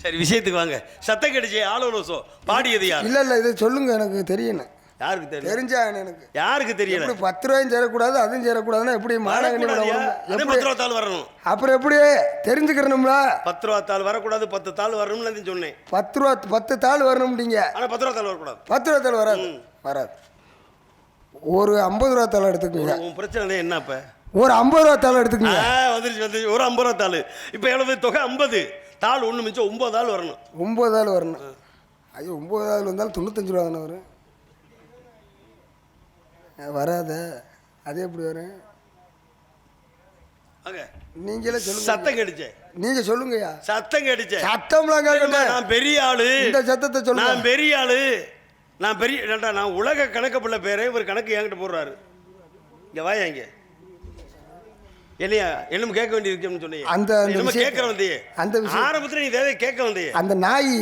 சரி, விஷயத்துக்கு வாங்க. சத்தம் கிடைச்சி ஆலோசோ பாடியது யார்? இல்லை இல்லை, இதை சொல்லுங்க, எனக்கு தெரியணும். யாருக்கு தெரியும்? தெரிஞ்சா எனக்கு. யாருக்கு தெரியல? 10 ரூபாயும் சேரக்கூடாது, அதுவும் சேரக்கூடாதுன்னா எப்படி மானாகனி 10 ரூபா தாள் வரணும். அப்புறம் எப்படி தெரிஞ்சுக்கிறணும்ல? 10 ரூபா தாள் வரக்கூடாது, 10 தாள் வரணும்னு சொன்னேன். 10 ரூபா 10 தாள் வரணும்ட்டீங்க. ஆனால் 10 ரூபா தாள் வரக்கூடாது. 10 ரூபா தாள் வராது. வராது. ஒரு 50 ரூபா தாள் எடுத்துக்கோங்க. உன் பிரச்சனை என்ன? இப்போ ஒரு 50 ரூபா தாள் எடுத்துக்கோங்க. வந்துருச்சு. ஒரு 50 ரூபா தாள். இப்போ எவ்வளவு தொகை? 50 தாள். ஒன்று மிச்சம் 9 தாள் வரணும். 9 தாள் வரணும். ஐயோ, 9 தாள் வந்தாலும் 95 ரூபா தானே வரும். வராத. அது எப்படி வரும்? நீங்களே சொல்லுங்க. சத்தம் கேட்டுச்சே. நீங்க சொல்லுங்கய்யா. சத்தம் கேட்டுச்சே. சத்தம்லாம் கேட்கல. நான் பெரிய ஆளு. இந்த சத்தத்தை சொல்லுங்க. நான் பெரிய ஆளு. நான் உலக கணக்கு பிள்ளை பேரே ஒரு கணக்கு என்கிட்ட போடுறாரு. இங்க வாயா இங்க. இல்லையா? என்னும் கேட்க வேண்டியிருக்குன்னு சொன்னீங்க. அந்த கேட்க வந்தியே. அந்த ஆரம்பத்தில் நீ தேவை கேட்க வந்தியே. அந்த நாய்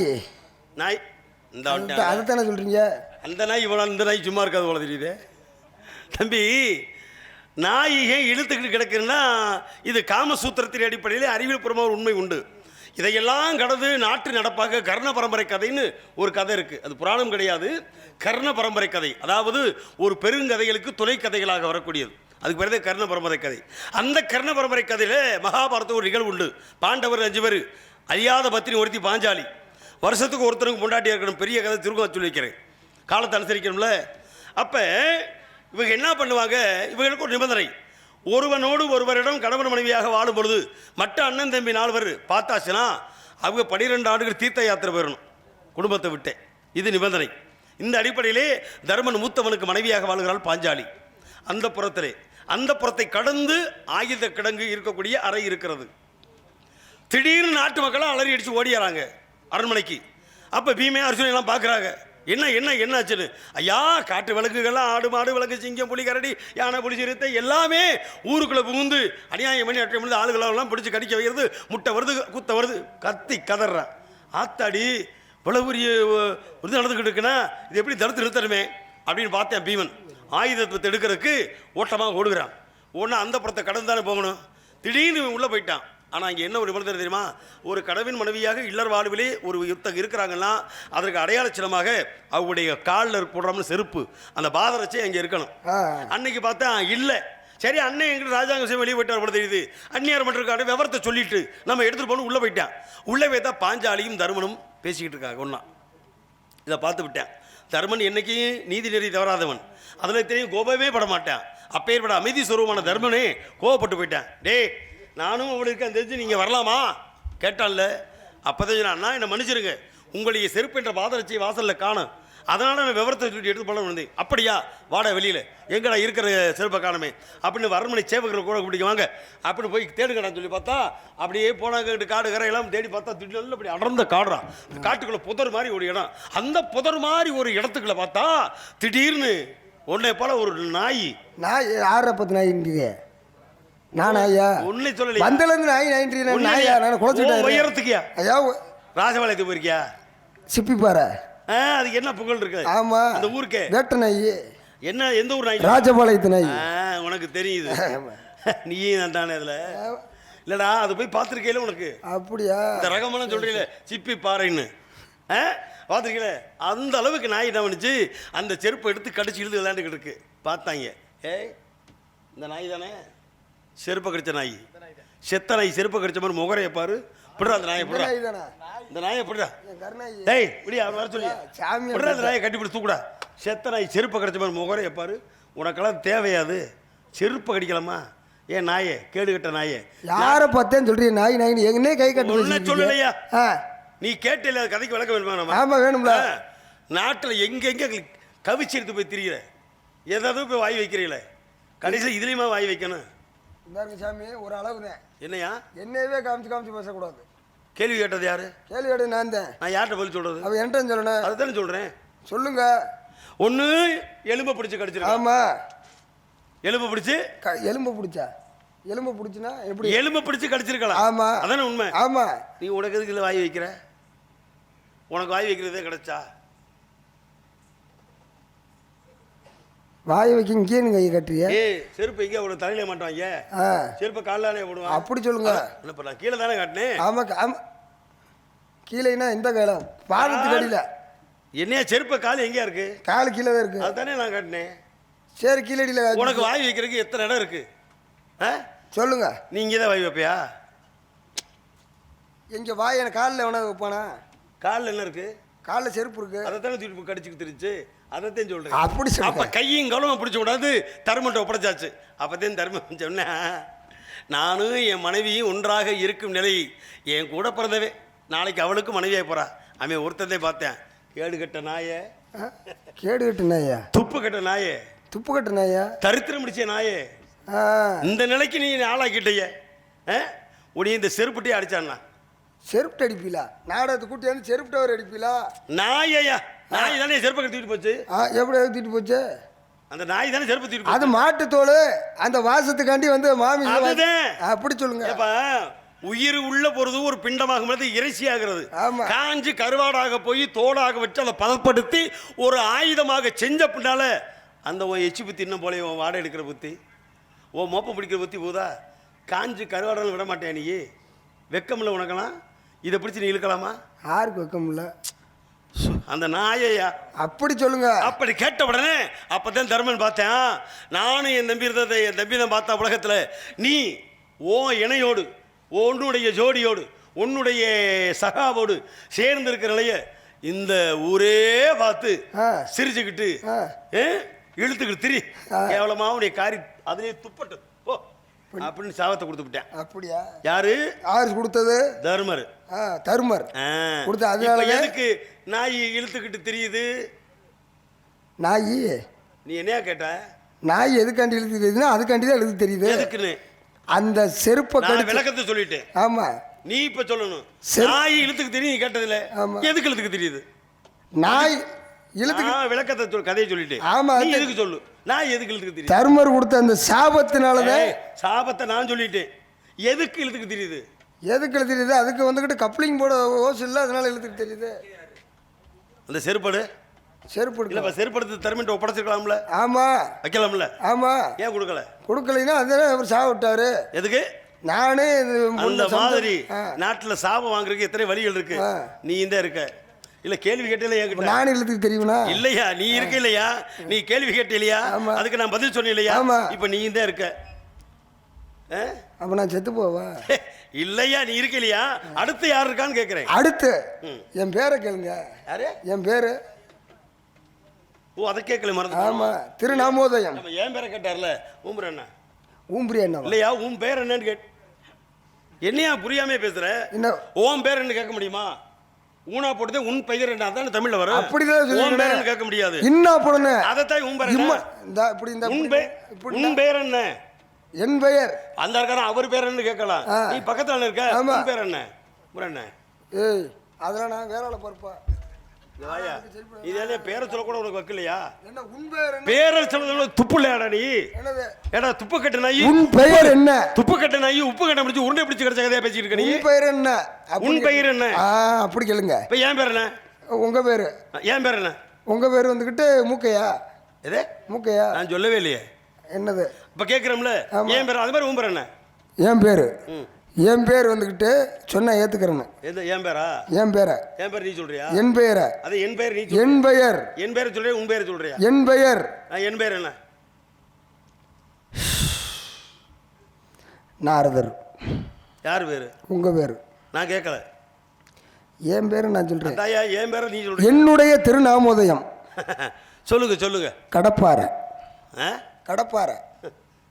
இந்த அதைத்தானே சொல்றீங்க? அந்த நாய் இவ்வளோ, இந்த நாய் சும்மா இருக்காது போல தெரியுது தம்பி. நாயை இழுத்துக்கிட்டு கிடக்குன்னா இது காமசூத்திரத்தின் அடிப்படையில் அறிவியல் பூர்வமாக ஒரு உண்மை உண்டு. இதையெல்லாம் கடந்து நாட்டு நடப்பாக கர்ண பரம்பரை கதைன்னு ஒரு கதை இருக்குது. அது புராணம் கிடையாது, கர்ண பரம்பரை கதை. அதாவது ஒரு பெருங்கதைகளுக்கு துணை கதைகளாக வரக்கூடியது. அதுக்கு பிறகு கர்ண பரம்பரை கதை. அந்த கர்ண பரம்பரை கதையில் மகாபாரத ஒரு நிகழ்வு உண்டு. பாண்டவர் 5 பேர், அழியாத பத்தினி ஒருத்தி பாஞ்சாலி. வருஷத்துக்கு ஒருத்தருக்கு பொண்டாட்டியாக இருக்கணும். பெரிய கதை திரும்ப சொல்லி வைக்கிறேன், காலத்தை அனுசரிக்கணும்ல. அப்போ இவங்க என்ன பண்ணுவாங்க? இவங்களுக்கு ஒரு நிபந்தனை. ஒருவனோடு ஒருவரிடம் கணவன் மனைவியாக வாழும் பொழுது மற்ற அண்ணன் தம்பி 4 பேர் பார்த்தாச்சுன்னா அவங்க 12 ஆண்டுகள் தீர்த்த யாத்திரை போயிடணும் குடும்பத்தை விட்டு. இது நிபந்தனை. இந்த அடிப்படையிலே தர்மன் மூத்தவனுக்கு மனைவியாக வாழ்கிறாள் பாஞ்சாலி. அந்த புறத்தை கடந்து ஆயுத கிடங்கு இருக்கக்கூடிய அறை இருக்கிறது. திடீர்னு நாட்டு மக்களாக அலறி அடித்து ஓடிறாங்க அரண்மனைக்கு. அப்போ பீமே அர்ஜுனன் எல்லாம் பார்க்குறாங்க. என்ன என்ன என்னாச்சுன்னு, ஐயா காட்டு விளக்குகள்லாம் ஆடு மாடு விளக்கு சிங்கம் புலி கரடி யானை புலி சிறுத்தை எல்லாமே ஊருக்குள்ளே புகுந்து அநியாயம் பண்ணி அட்டை பண்ணி ஆளுகளெல்லாம் பிடிச்சி கடிக்க வைக்கிறது, முட்டை வருது குத்த வருது, கத்தி கதறான். ஆத்தாடி இவ்வளவு பெரிய இது நடந்துக்கிட்டு இருக்குன்னா இது எப்படி தடுத்து நிறுத்தணுமே அப்படின்னு பார்த்தேன். பீமன் ஆயுதத்தை எடுக்கிறதுக்கு ஓட்டமாக ஓடுகிறான். ஒன்று அந்த புறத்தை கடந்து தானே போகணும். திடீர்னு உள்ளே போயிட்டான். ஆனால் இங்கே என்ன ஒரு விபத்து தெரியுமா? ஒரு கடவின் மனைவியாக இல்லற வாழ்விலே ஒரு யுத்தம் இருக்கிறாங்கன்னா அதற்கு அடையாள சின்னமாக அவருடைய காலில் போடுறோம்னு செருப்பு, அந்த பாதரட்சை அங்கே இருக்கணும். அன்னைக்கு பார்த்தா இல்லை. சரி அண்ணன் எங்கிட்ட ராஜாங்க விஷயம் வெளியே போயிட்டார் போல தெரியுது. அந்நியார் மட்டும் விவரத்தை சொல்லிட்டு நம்ம எடுத்துகிட்டு போகணும். உள்ளே போயிட்டான். உள்ளே போய்த்தா பாஞ்சாலியும் தருமனும் பேசிக்கிட்டு இருக்காங்க ஒன்றா. இதை பார்த்து விட்டேன். தர்மன் என்னைக்கும் நீதி நெறி தவறாதவன், அதில் தெரியும் கோபமே பட மாட்டான். அப்பேற்பட அமைதி சுரூபமான தர்மனே கோபப்பட்டு போயிட்டேன். டே நானும் உங்களுக்கு தெரிஞ்சு நீங்கள் வரலாமா கேட்டான்ல. அப்போதான் அண்ணா என்னை மன்னிச்சிருங்க, உங்களுடைய செருப்பு என்ற பாதரட்சியை வாசலில் காணும், அதனால் நான் விவரத்தை சொல்லி எடுத்து பண்ண வந்தேன். அப்படியா வாடா வெளியில் எங்கடா இருக்கிற செருப்பை காணுமே அப்படின்னு வரமணி சேவகர்கள் கூட பிடிக்குவாங்க அப்படின்னு போய் தேடுங்கடான்னு சொல்லி பார்த்தா அப்படியே போனாங்க. காடு கரை எல்லாம் தேடி பார்த்தா திடீர்னு அப்படி அடர்ந்த காடுறான். காட்டுக்குள்ளே புதர் மாதிரி ஒரு இடம். அந்த புதர் மாதிரி ஒரு இடத்துக்குள்ள பார்த்தா திடீர்னு உன்னை போல ஒரு நாய். யாரை பற்றி நாயின்றீங்க? நான் ஐயா உன்னை சொல்லல, வந்தலேருந்து நாய் நாயா நான் குழச்சிட்டேன். உயரத்துக்கியா ஐயா ராஜபாளையத்துக்கு போயிருக்கியா? சிப்பிப்பாறை. அதுக்கு என்ன புகழ் இருக்கு? ஆமா அந்த ஊருக்கு வேட்ட நாய். என்ன எந்த ஊர் நாய்? ராஜபாளையத்து நாய். உனக்கு தெரியுது, நீயும் தானே அதில் இல்லடா. அது போய் பார்த்துருக்கேல உனக்கு. அப்படியா? இந்த ரகமெல்லாம் சொல்றீங்களே சிப்பி பாறைன்னு பார்த்துருக்கீங்கள, அந்த அளவுக்கு நாய் என்ன பண்ணுச்சு, அந்த செருப்பை எடுத்து கடிச்சு இழுது விளையாண்டுக்கிட்டு இருக்கு. பார்த்தாங்க, ஏய் இந்த நாய் தானே செருப்பை கடிச்ச நாய், செத்த நாய் செருப்பை கடிச்ச மாதிரி முகரையை பாரு. பிடுறா அந்த நாயை, பிடுறா இந்த நாயை, பிடுறா. டேய் இப்படியா வர சொல்லி பிடுறா அந்த நாயை கட்டி பிடிச்சி தூக்குடா. செத்த நாய் செருப்பை கடிச்ச மாதிரி முகரையை பாரு. உனக்கெல்லாம் தேவையாது, செருப்பை கடிக்கலாமா? ஏன் நாயே, கேடு கட்ட நாயே. யாரை பார்த்தேன்னு சொல்றீங்க நாய் நாயின்னு? எங்கன்னே கை கட்ட சொல்லலையா? நீ கேட்டில்ல, கதைக்கு விளக்க வேணுமா? நம்ம ஆமா வேணும்ல. நாட்டில் எங்கெங்க கவிச்சு எடுத்து போய் திரிகிற, ஏதாவது போய் வாய் வைக்கிறீங்களே, கடைசியில் இதுலேயுமா வாய் வைக்கணும்? சாமி ஒரு அளவுதான். என்னையா என்னையவே காமிச்சு பேசக்கூடாது. கேள்வி கேட்டது யாரு? கேள்வி கேட்டது நான் தான். நான் யார்கிட்ட பதில் சொல்றது? அவன் என்கிட்ட சொல்லணும். அதுதானே சொல்றேன். சொல்லுங்க. ஒன்று எலும்பை பிடிச்சி கடிச்சிருக்க. ஆமா எலும்பை பிடிச்சி எலும்பை பிடிச்சா எலும்பை பிடிச்சினா எப்படி? எலும்பை பிடிச்சி கடிச்சிருக்கலாம். ஆமா அதானே உண்மை. ஆமா. நீ உனக்கு எதுக்கு இல்லை வாய் வைக்கிற? உனக்கு வாய் வைக்கிறதே கிடைச்சா? வாய் வைக்க இங்கே நீங்க கை கட்டுறிய? செருப்பு எங்கே அவனை தலையில மாட்டாங்க, செருப்பை காலானே போடுவான். அப்படி சொல்லுங்க. இப்போ நான் கீழே தானே காட்டினேன். ஆமா ஆமா கீழேனா இந்த கையில பாதத்துக்கு அடியில. என்னையா செருப்பை கால் எங்கேயா இருக்கு? கால் கீழே தான் இருக்கு. அதுதானே நான் காட்டினேன். சரி கீழடியில் உனக்கு வாய் வைக்கிறதுக்கு எத்தனை இடம் இருக்கு? சொல்லுங்க. நீ இங்கே தான் வாய் வைப்பியா? எங்க வாய் எனக்கு காலில் வேணா வைப்பானா? காலில் என்ன இருக்கு? காலில் செருப்பு இருக்கு. அதை தானே தூக்கி கடிச்சுக்கு தெரிஞ்சு, அதைத்தான் சொல்றேன். அப்படி சொல்ல. அப்ப கையும் கவலமா பிடிச்ச கூடாது. தர்மன்ட்ட ஒப்படைச்சாச்சு. அப்பதான் தர்மம் சொன்ன, நானும் என் மனைவியும் ஒன்றாக இருக்கும் நிலை, என் கூட பிறந்தவே நாளைக்கு அவளுக்கு மனைவியாக போறா. அவன் ஒருத்ததே பார்த்தேன், கேடு கட்ட நாயே. கேடு கட்ட நாயா? துப்பு கட்ட நாயே. துப்பு கட்ட நாயா? தரித்திரம் முடிச்ச நாயே. இந்த நிலைக்கு நீ ஆளாக்கிட்டீங்க. உடைய இந்த செருப்புட்டே அடிச்சான்னா செருப்பு அடிப்பீலா? நாடகத்தை கூட்டி வந்து செருப்பு டவர் அடிப்பீலா? நாயா? நாய் தானே செருப்பை தூக்கிட்டு போச்சு. எப்படி தூக்கிட்டு போச்சு? அந்த நாய் தானே செருப்பு தூக்கிட்டு. அது மாட்டு தோல், அந்த வாசத்துக்காண்டி வந்து மாமி. அப்படி சொல்லுங்க. உயிர் உள்ள பொழுது ஒரு பிண்டமாகும் இறைச்சி ஆகிறது. காஞ்சி கருவாடாக போய் தோலாக வச்சு அதை பதப்படுத்தி ஒரு ஆயுதமாக செஞ்ச பின்னால அந்த எச்சி புத்தி இன்னும் போல வாடகை எடுக்கிற புத்தி, மோப்பம் பிடிக்கிற புத்தி போதா? காஞ்சி கருவாடாலும் விட மாட்டேன். நீ வெக்கமில்ல உனக்கெல்லாம்? இதை பிடிச்சி நீ இழுக்கலாமா? யாருக்கு வெக்கம் இல்லை? அந்த நாயையா? அப்படி சொல்லுங்க. அப்படி கேட்ட உடனே அப்பதான் தர்மன் பார்த்தேன். நானும் என் தம்பி இருந்ததை, என் தம்பி தான் பார்த்தா உலகத்தில். நீ ஓ இணையோடு, உன்னுடைய ஜோடியோடு, உன்னுடைய சகாவோடு சேர்ந்து இருக்கிற நிலைய இந்த ஊரே பார்த்து சிரிச்சுக்கிட்டு இழுத்துக்கிட்டு திரி, கேவலமா உடைய காரி அதிலே துப்பட்டு ஓ அப்படின்னு சாபத்தை கொடுத்து விட்டேன். அப்படியா? யாரு யாரு கொடுத்தது? தர்மர். தர்மர் கொடுத்த. அதனால எதுக்கு நாய் இழுத்துக்கிட்டு தெரியுது? நாய் நீ என்னையா கேட்ட? நாய் எதுக்காண்டி இழுத்து தெரியுதுன்னா அதுக்காண்டி தான் இழுத்து தெரியுது. எதுக்குன்னு அந்த செருப்பை விளக்கத்தை சொல்லிட்டேன். ஆமா நீ இப்ப சொல்லணும். நாய் இழுத்துக்கு தெரியும், நீ கேட்டதில்ல. எதுக்கு இழுத்துக்கு தெரியுது? நாய் நான் விளக்கத்தை கதையை சொல்லிட்டேன். ஆமா, நீ எதுக்கு சொல்லு, நான் எதுக்கு இழுத்துக்கு தெரியுது? தர்மர் கொடுத்த அந்த சாபத்தினாலதான். சாபத்தை நான் சொல்லிட்டேன், எதுக்கு இழுத்துக்கு தெரியுது? எதுக்கு தெரியுது? அதுக்கு வந்துகிட்டு கப்ளிங் போட ஓஸ் இல்லை, அதனால இழுத்துக்கு தெரியுது. அந்த செருப்படு இல்ல செருப்படுத்து தர்மன்ட்டு ஒப்படைச்சிருக்கலாம்ல. ஆமா, வைக்கலாம்ல. ஆமா, ஏன் கொடுக்கல? கொடுக்கலைன்னா அதனால அவர் சாவ விட்டாரு. எதுக்கு? நானே அந்த மாதிரி நாட்டுல சாபம் வாங்குறதுக்கு எத்தனை வழிகள் இருக்கு, நீ இந்த இருக்க. இல்ல கேள்வி கேட்டல என்கிட்ட, நான் இழுத்துக்கு தெரியுமா? இல்லையா, நீ இருக்க இல்லையா, நீ கேள்வி கேட்ட இல்லையா, அதுக்கு நான் பதில் சொன்னேன் இல்லையா. இப்ப நீ இந்த இருக்க, அப்ப நான் செத்து போவா? இல்லையா, நீ இருக்க இல்லையா. அடுத்து யார் இருக்கான்னு கேக்குறேன். அடுத்து என் பேரை கேளுங்க. யாரு? என் பேரு. ஓ, அதை கேட்கல, மறந்து. ஆமா, திருநாமோதயம். என் பேரை கேட்டார்ல, ஊம்புற என்ன ஊம்புரி என்ன இல்லையா, உன் பேர் என்னன்னு கேட். என்னையா புரியாமே பேசுற? ஓம் பேர் என்ன கேட்க முடியுமா? ஊனா போட்டதே உன் பெயர் என்ன, அதான் தமிழ்ல வரும். அப்படிதான் சொல்லுங்க, கேட்க முடியாது. இன்ன போடுங்க, அதத்தான் உன் பேர் என்ன. இந்த இப்படி இந்த உன் பேர் என்ன? என் பெயர். அந்த இருக்கான அவர் பேர் என்ன கேட்கலாம். நீ பக்கத்துல இருக்க, உன் பேர் என்ன? என்ன? ஏய், அதெல்லாம் நான் வேற ஆள பொறுப்பா. இதே பேரை சொல்ல கூட உனக்கு வைக்கலையா? என்ன உன் பேர் என்ன? பேரை சொல்ல துப்பு இல்லையாடா நீ? என்னது? ஏடா துப்பு கட்ட நாய். உன் பெயர் என்ன? துப்பு கட்ட நாய் உப்பு கட்ட முடிச்சு உருண்டை பிடிச்சு கிடைச்ச கதையா பேசிட்டு இருக்க நீ. உன் பெயர் என்ன? உன் பெயர் என்ன? அப்படி கேளுங்க. இப்ப என் பேர் என்ன? உங்க பேரு. என் பேர் என்ன? உங்க பேர் வந்துகிட்டு மூக்கையா? எது மூக்கையா? நான் சொல்லவே இல்லையே. என்னது இப்ப கேக்குறோம்ல, என் பேர் அது மாதிரி உன் பேர் என்ன? என் பேரு. என் பேர் வந்துகிட்டு சொன்னா ஏத்துக்கிறேன்னு. என் பேரா? என் பேரை. என் பேர் நீ சொல்றியா? என் பெயரை. அது என் பெயர் நீ. என் பெயர். என் பேரை சொல்றியா, உன் பேரை சொல்றியா? என் பெயர். என் பேர் என்ன? நாரதர். யார் பேரு? உங்க பேரு. நான் கேட்கல. என் பேரு நான் சொல்றேன். தாயா என் பேரை நீ சொல்ற. என்னுடைய திருநாமோதயம். சொல்லுங்க சொல்லுங்க. கடப்பாறை. கடப்பாறை.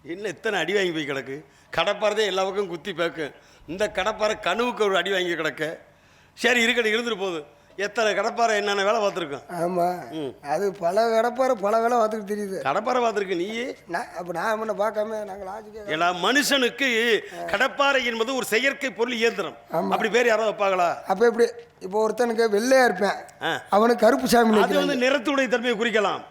என்ன இத்தனை அடி வாங்கி போய் கிடக்கு? கடப்பாறதே எல்லா பக்கம் குத்தி பேக்கும். இந்த கடப்பாறை கனவுக்கு ஒரு அடி வாங்கி கிடக்க. சரி இருக்கட்டும், இருந்துட்டு போகுது. எத்தனை கடப்பாறை என்னென்ன வேலை பார்த்துருக்கோம். ஆமாம், அது பல கடப்பாறை பல வேலை பார்த்துட்டு தெரியுது. கடப்பாறை பார்த்துருக்கு நீ. அப்போ நான் முன்ன பார்க்காம நாங்கள் எல்லா மனுஷனுக்கு கடப்பாறை என்பது ஒரு செயற்கை பொருள், இயந்திரம். அப்படி பேர் யாராவது வைப்பாங்களா? அப்போ எப்படி? இப்போ ஒருத்தனுக்கு வெள்ளையா இருப்பேன், அவனுக்கு கருப்பு சாமி. அது வந்து நிறத்துடைய தன்மையை குறிக்கலாம்.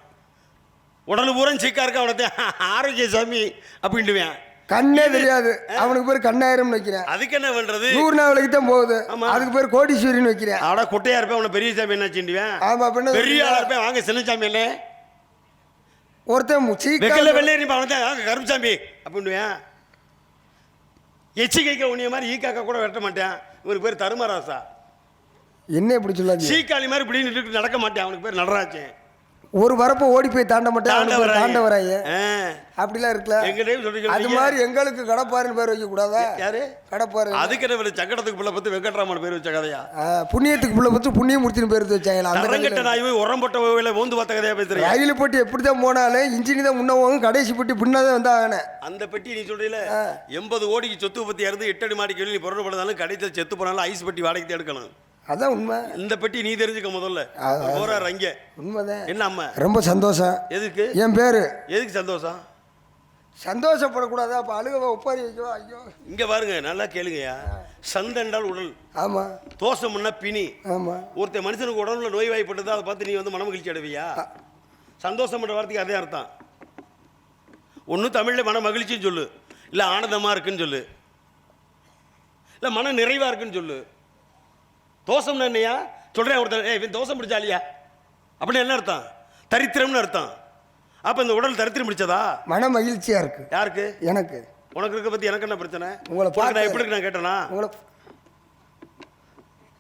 உடல் பூரா சீக்கா இருக்க, அவனத்தை ஆரோக்கிய சாமி அப்படின்ட்டுவேன். கண்ணே தெரியாது அவனுக்கு பேர் கண்ணாயிரம் வைக்கிறேன். அதுக்கு என்ன பண்றது? 100 நாளைக்கு தான் போகுது. அதுக்கு பேர் கோடீஸ்வரின்னு வைக்கிறேன். ஆனா கொட்டையா இருப்பேன், அவனை பெரிய சாமி என்ன சிண்டுவேன். ஆமா, பெரிய ஆளா இருப்பேன், வாங்க சின்ன சாமி என்ன. ஒருத்தன் வெக்கல வெள்ளை இருப்பா, அவன் கருப்பு சாமி அப்படின்னுவேன். எச்சி கைக்க உன்னிய மாதிரி ஈக்காக்க கூட வெட்ட மாட்டேன். இவனுக்கு பேர் தருமராசா. என்ன இப்படி சொல்லாது? சீக்காளி மாதிரி இப்படி நடக்க மாட்டேன், அவனுக்கு பேர் நடராஜன். ஒரு வரப்ப ஓடி போய் தாண்ட மாட்டேன், தாண்டவராய. அப்படிலாம் இருக்குல்ல, அது மாதிரி எங்களுக்கு கடப்பாருன்னு பேர் வைக்க கூடாதா? யாரு கடப்பாரு? அதுக்கு என்ன சங்கடத்துக்கு பிள்ளை பத்து வெங்கட்ராமன் பேர் வச்ச கதையா? புண்ணியத்துக்கு பிள்ளை பத்து புண்ணியமூர்த்தின்னு பேர் வச்சாங்களா? அந்த கட்ட நாய் உரம்பட்ட கோவில ஓந்து பார்த்த கதையா பேசுறேன். ரயில் பெட்டி எப்படிதான் போனாலும் இன்ஜினி தான் முன்ன போகும், கடைசி பெட்டி பின்னாதான் வந்தா ஆகணும். அந்த பெட்டி நீ சொல்றீல 80 கோடிக்கு சொத்து பத்தி இருந்து 8 அடி மாடிக்கு வெளியே பொருள் படுத்தாலும் கடைசியில் செத்து போனாலும் ஐஸ் பெட்டி வாடகைக்கு எடுக்கணும். அதான் உண்மை. இந்த பெட்டி நீ தெரிஞ்சுக்க முதல்ல. போறாரு அங்க. உண்மைதான். என்ன அம்மா ரொம்ப சந்தோஷம். எதுக்கு? என் பேரு. எதுக்கு சந்தோஷம்? சந்தோஷப்படக்கூடாதா? அப்ப அழுக ஒப்பாரி வைக்கவா? ஐயோ இங்க பாருங்க, நல்லா கேளுங்கயா. சந்தென்றால் உடல். ஆமா. தோஷம்னா பிணி. ஆமா. ஒருத்தர் மனுஷனுக்கு உடம்புல நோய் வாய்ப்பட்டதா அதை பார்த்து நீ வந்து மன மகிழ்ச்சி அடைவியா? சந்தோஷம் பண்ற வார்த்தைக்கு அதே அர்த்தம். ஒன்னும் தமிழ்ல மன மகிழ்ச்சின்னு சொல்லு, இல்ல ஆனந்தமா இருக்குன்னு சொல்லு, இல்ல மன நிறைவா இருக்குன்னு சொல்லு. தோஷம்னா என்னையா சொல்றேன்? ஒருத்தர் தோஷம் பிடிச்சாலியா அப்படின்னு என்ன அர்த்தம்? தரித்திரம்னு அர்த்தம். அப்ப இந்த உடல் தரித்திரம் பிடிச்சதா? மன மகிழ்ச்சியா இருக்கு. யாருக்கு? எனக்கு. உனக்கு இருக்க பத்தி எனக்கு என்ன பிரச்சனை? உங்களை பார்க்க எப்படி இருக்கு நான் கேட்டேனா? உங்களை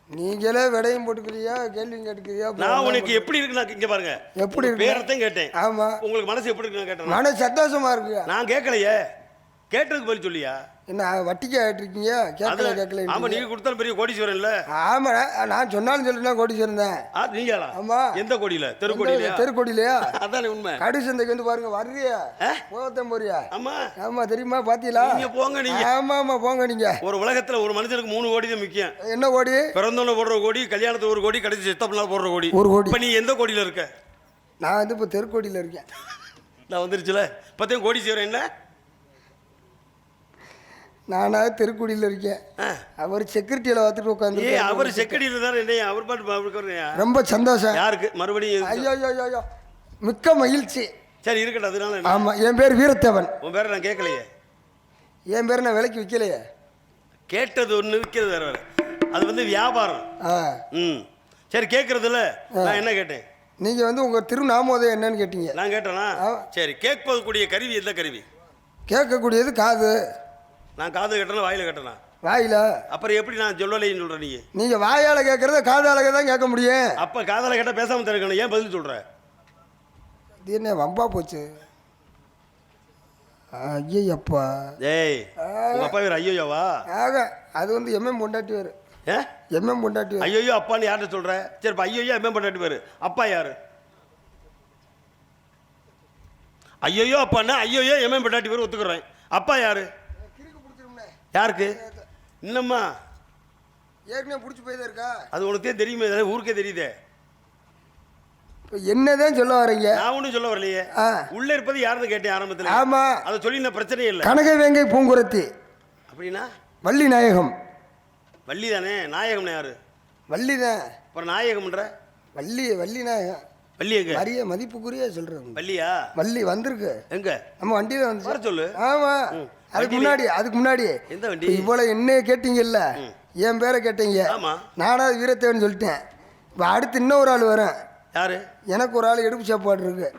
நீங்களே விடையும் போட்டுக்கிறியா, கேள்வியும் கேட்டுக்கிறியா? நான் உனக்கு எப்படி இருக்கு நான் இங்க பாருங்க, எப்படி பேரத்தையும் கேட்டேன். ஆமா. உங்களுக்கு மனசு எப்படி இருக்கு நான் கேட்டேன். மனசு சந்தோஷமா இருக்கு. நான் கேட்கலையே, கேட்டதுக்கு பதில் சொல்லியா? என்ன வட்டிக்கு ஆகிட்டு இருக்கீங்க? கேட்கல. ஆமா, நீங்க கொடுத்தாலும் பெரிய கோடீஸ்வரன் இல்ல. ஆமா, நான் சொன்னாலும் சொல்லிட்டு கோடீஸ்வரன் தான். நீங்களா? ஆமா. எந்த கோடியில? தெருக்கோடியில. தெருக்கோடியிலையா? அதானே உண்மை. கடி சந்தைக்கு வந்து பாருங்க, வர்றியா போகத்தான் போறியா? ஆமா ஆமா, தெரியுமா? பாத்தீங்களா? நீங்க போங்க நீங்க. ஆமா ஆமா, போங்க நீங்க. ஒரு உலகத்துல ஒரு மனுஷனுக்கு 3 கோடி தான் முக்கியம். என்ன கோடி? பிறந்தோன்னு போடுற கோடி, கல்யாணத்துக்கு 1 கோடி, கடைசி செத்தப்பனா போடுற கோடி. 1 கோடி. இப்ப நீ எந்த கோடியில இருக்க? நான் வந்து இப்ப தெருக்கோடியில இருக்கேன். நான் வந்துருச்சுல, பத்தையும் கோடீஸ்வரன் என்ன நானாவது தெருக்குடியில் இருக்கேன், அவர் செக்யூரிட்டியில் பார்த்துட்டு உட்காந்து. அவர் செக்யூரிட்டியில் தான் என்ன அவர் பாட்டு ரொம்ப சந்தோஷம். யாருக்கு மறுபடியும்? ஐயோ ஐயோ ஐயோ, மிக்க மகிழ்ச்சி. சரி இருக்கட்டும். அதனால ஆமாம், என் பேர் வீரத்தேவன். உன் பேரை நான் கேட்கலையே. என் பேர் நான் விலைக்கு விற்கலையே. கேட்டது ஒன்று, விற்கிறது வேற வேறு. அது வந்து வியாபாரம். சரி கேட்கறதுல நான் என்ன கேட்டேன்? நீங்கள் வந்து உங்கள் திருநாமோதயம் என்னன்னு கேட்டீங்க. நான் கேட்டேனா? சரி, கேட்பதற்குரிய கருவி எந்த கருவி? கேட்கக்கூடியது காது. நான் காது கட்டணும், வாயில் கட்டணும். வாயில. அப்புறம் எப்படி நான் சொல்லலைன்னு சொல்கிறேன்? நீங்கள் வாயால் கேட்குறத காதால் தான் கேட்க முடியும். அப்போ காதால் கேட்டால் பேசாமல் திறக்கணும். ஏன் பதில் சொல்கிறேன்? இது என்ன வம்பா போச்சு? ஐயப்பா. ஏய், உங்கள் அப்பா வேறு ஐயோவா? ஆக அது வந்து எம்எம் பொண்டாட்டி வேறு. எம்எம் பொண்டாட்டி. ஐயோ அப்பான்னு யார்கிட்ட சொல்ற? சரி, இப்போ ஐயோ எம்எம் பொண்டாட்டி பேரு. அப்பா யாரு? ஐயோ அப்பான்னா ஐயோ எம்எம் பொண்டாட்டி பேர் ஒத்துக்கிறேன். அப்பா யாரு? யாருக்கு? இன்னம்மா ஏற்கனவே பிடிச்சி போய் தான் இருக்கா. அது உனக்கே தெரியுமே, ஊருக்கே தெரியுதே. என்னதான் சொல்ல வரீங்க? நான் ஒன்றும் சொல்ல வரலையே. உள்ள இருப்பது யாருன்னு கேட்டேன் ஆரம்பத்தில். ஆமா, அதை சொல்லி இந்த பிரச்சனையே இல்லை. கனக வேங்கை பூங்குரத்தி அப்படின்னா வள்ளி நாயகம். வள்ளி தானே? நாயகம்னா யாரு? வள்ளி தான். அப்புறம் நாயகம்ன்ற வள்ளி. வள்ளி நாயகம். வள்ளி எங்க? நிறைய மதிப்புக்குரிய சொல்றேன். வள்ளியா? வள்ளி வந்திருக்கு. எங்க? நம்ம வண்டியில வந்து வர சொல்லு. ஆமா, அதுக்கு முன்னாடி எந்த வண்டி? இவ்வளவு என்னைய கேட்டீங்கல்ல, என் பேரை கேட்டீங்க. நானாவது வீரத்தேவன் சொல்லிட்டேன். இப்போ அடுத்து இன்னொரு ஆள் வரேன். யாரு? எனக்கு ஒரு ஆள் எடுப்பு சாப்பாடு இருக்கு.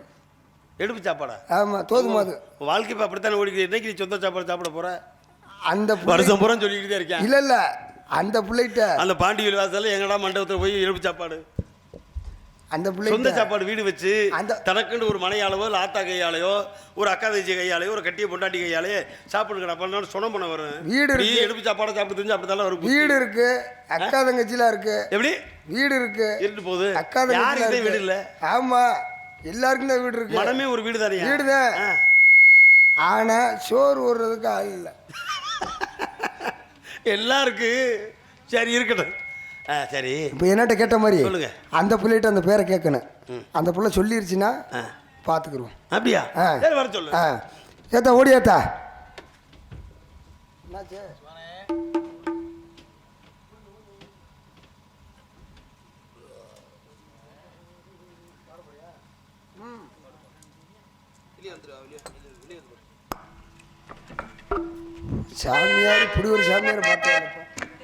எடுப்பு சாப்பாடா? ஆமா, தோதுமாது. வாழ்க்கை இப்போ அப்படித்தானே ஓடிக்குது. இன்னைக்கு நீ சொந்த சாப்பாடு சாப்பிட போற? அந்த வருஷம் பூரா சொல்லிக்கிட்டே இருக்கேன். இல்ல இல்ல, அந்த பிள்ளைகிட்ட அந்த பாண்டி விலாசத்தில் எங்கடா மண்டபத்தில் போய் எடுப்பு சாப்பாடு, அந்த பிள்ளை சொந்த சாப்பாடு வீடு வச்சு அந்த தனக்குன்னு ஒரு மனையாளவோ இல்லை ஆத்தா கையாலையோ ஒரு அக்கா தங்கச்சி கையாலையோ ஒரு கட்டிய பொண்டாட்டி கையாலே சாப்பிடுங்கடா பண்ணாலும் சொன்ன பண்ண வரும். வீடு எடுப்பு சாப்பாடை சாப்பிட்டு தெரிஞ்சு அப்படித்தானே வரும். வீடு இருக்கு, அக்கா தங்கச்சிலாம் இருக்கு. எப்படி வீடு இருக்கு? இருந்து போகுது. அக்கா தங்கச்சி வீடு இல்லை. ஆமா, எல்லாருக்கும் தான் வீடு இருக்கு. மனமே ஒரு வீடு தானே? வீடு தான். ஆனா சோறு ஓடுறதுக்கு ஆள் இல்லை. எல்லாருக்கு சரி இருக்கட்டும். சரி, இப்போ என்னட்ட கேட்ட மாதிரி சொல்லுங்க. அந்த பிள்ளைகிட்ட அந்த பேரை கேட்கணும். அந்த பிள்ளை சொல்லிருச்சுன்னா பார்த்துக்குருவோம். அப்படியா? சரி, வர சொல்லு. ஏத்தா ஓடியாத்தா. சாமியார் இப்படி ஒரு சாமியார் பார்த்தேன்.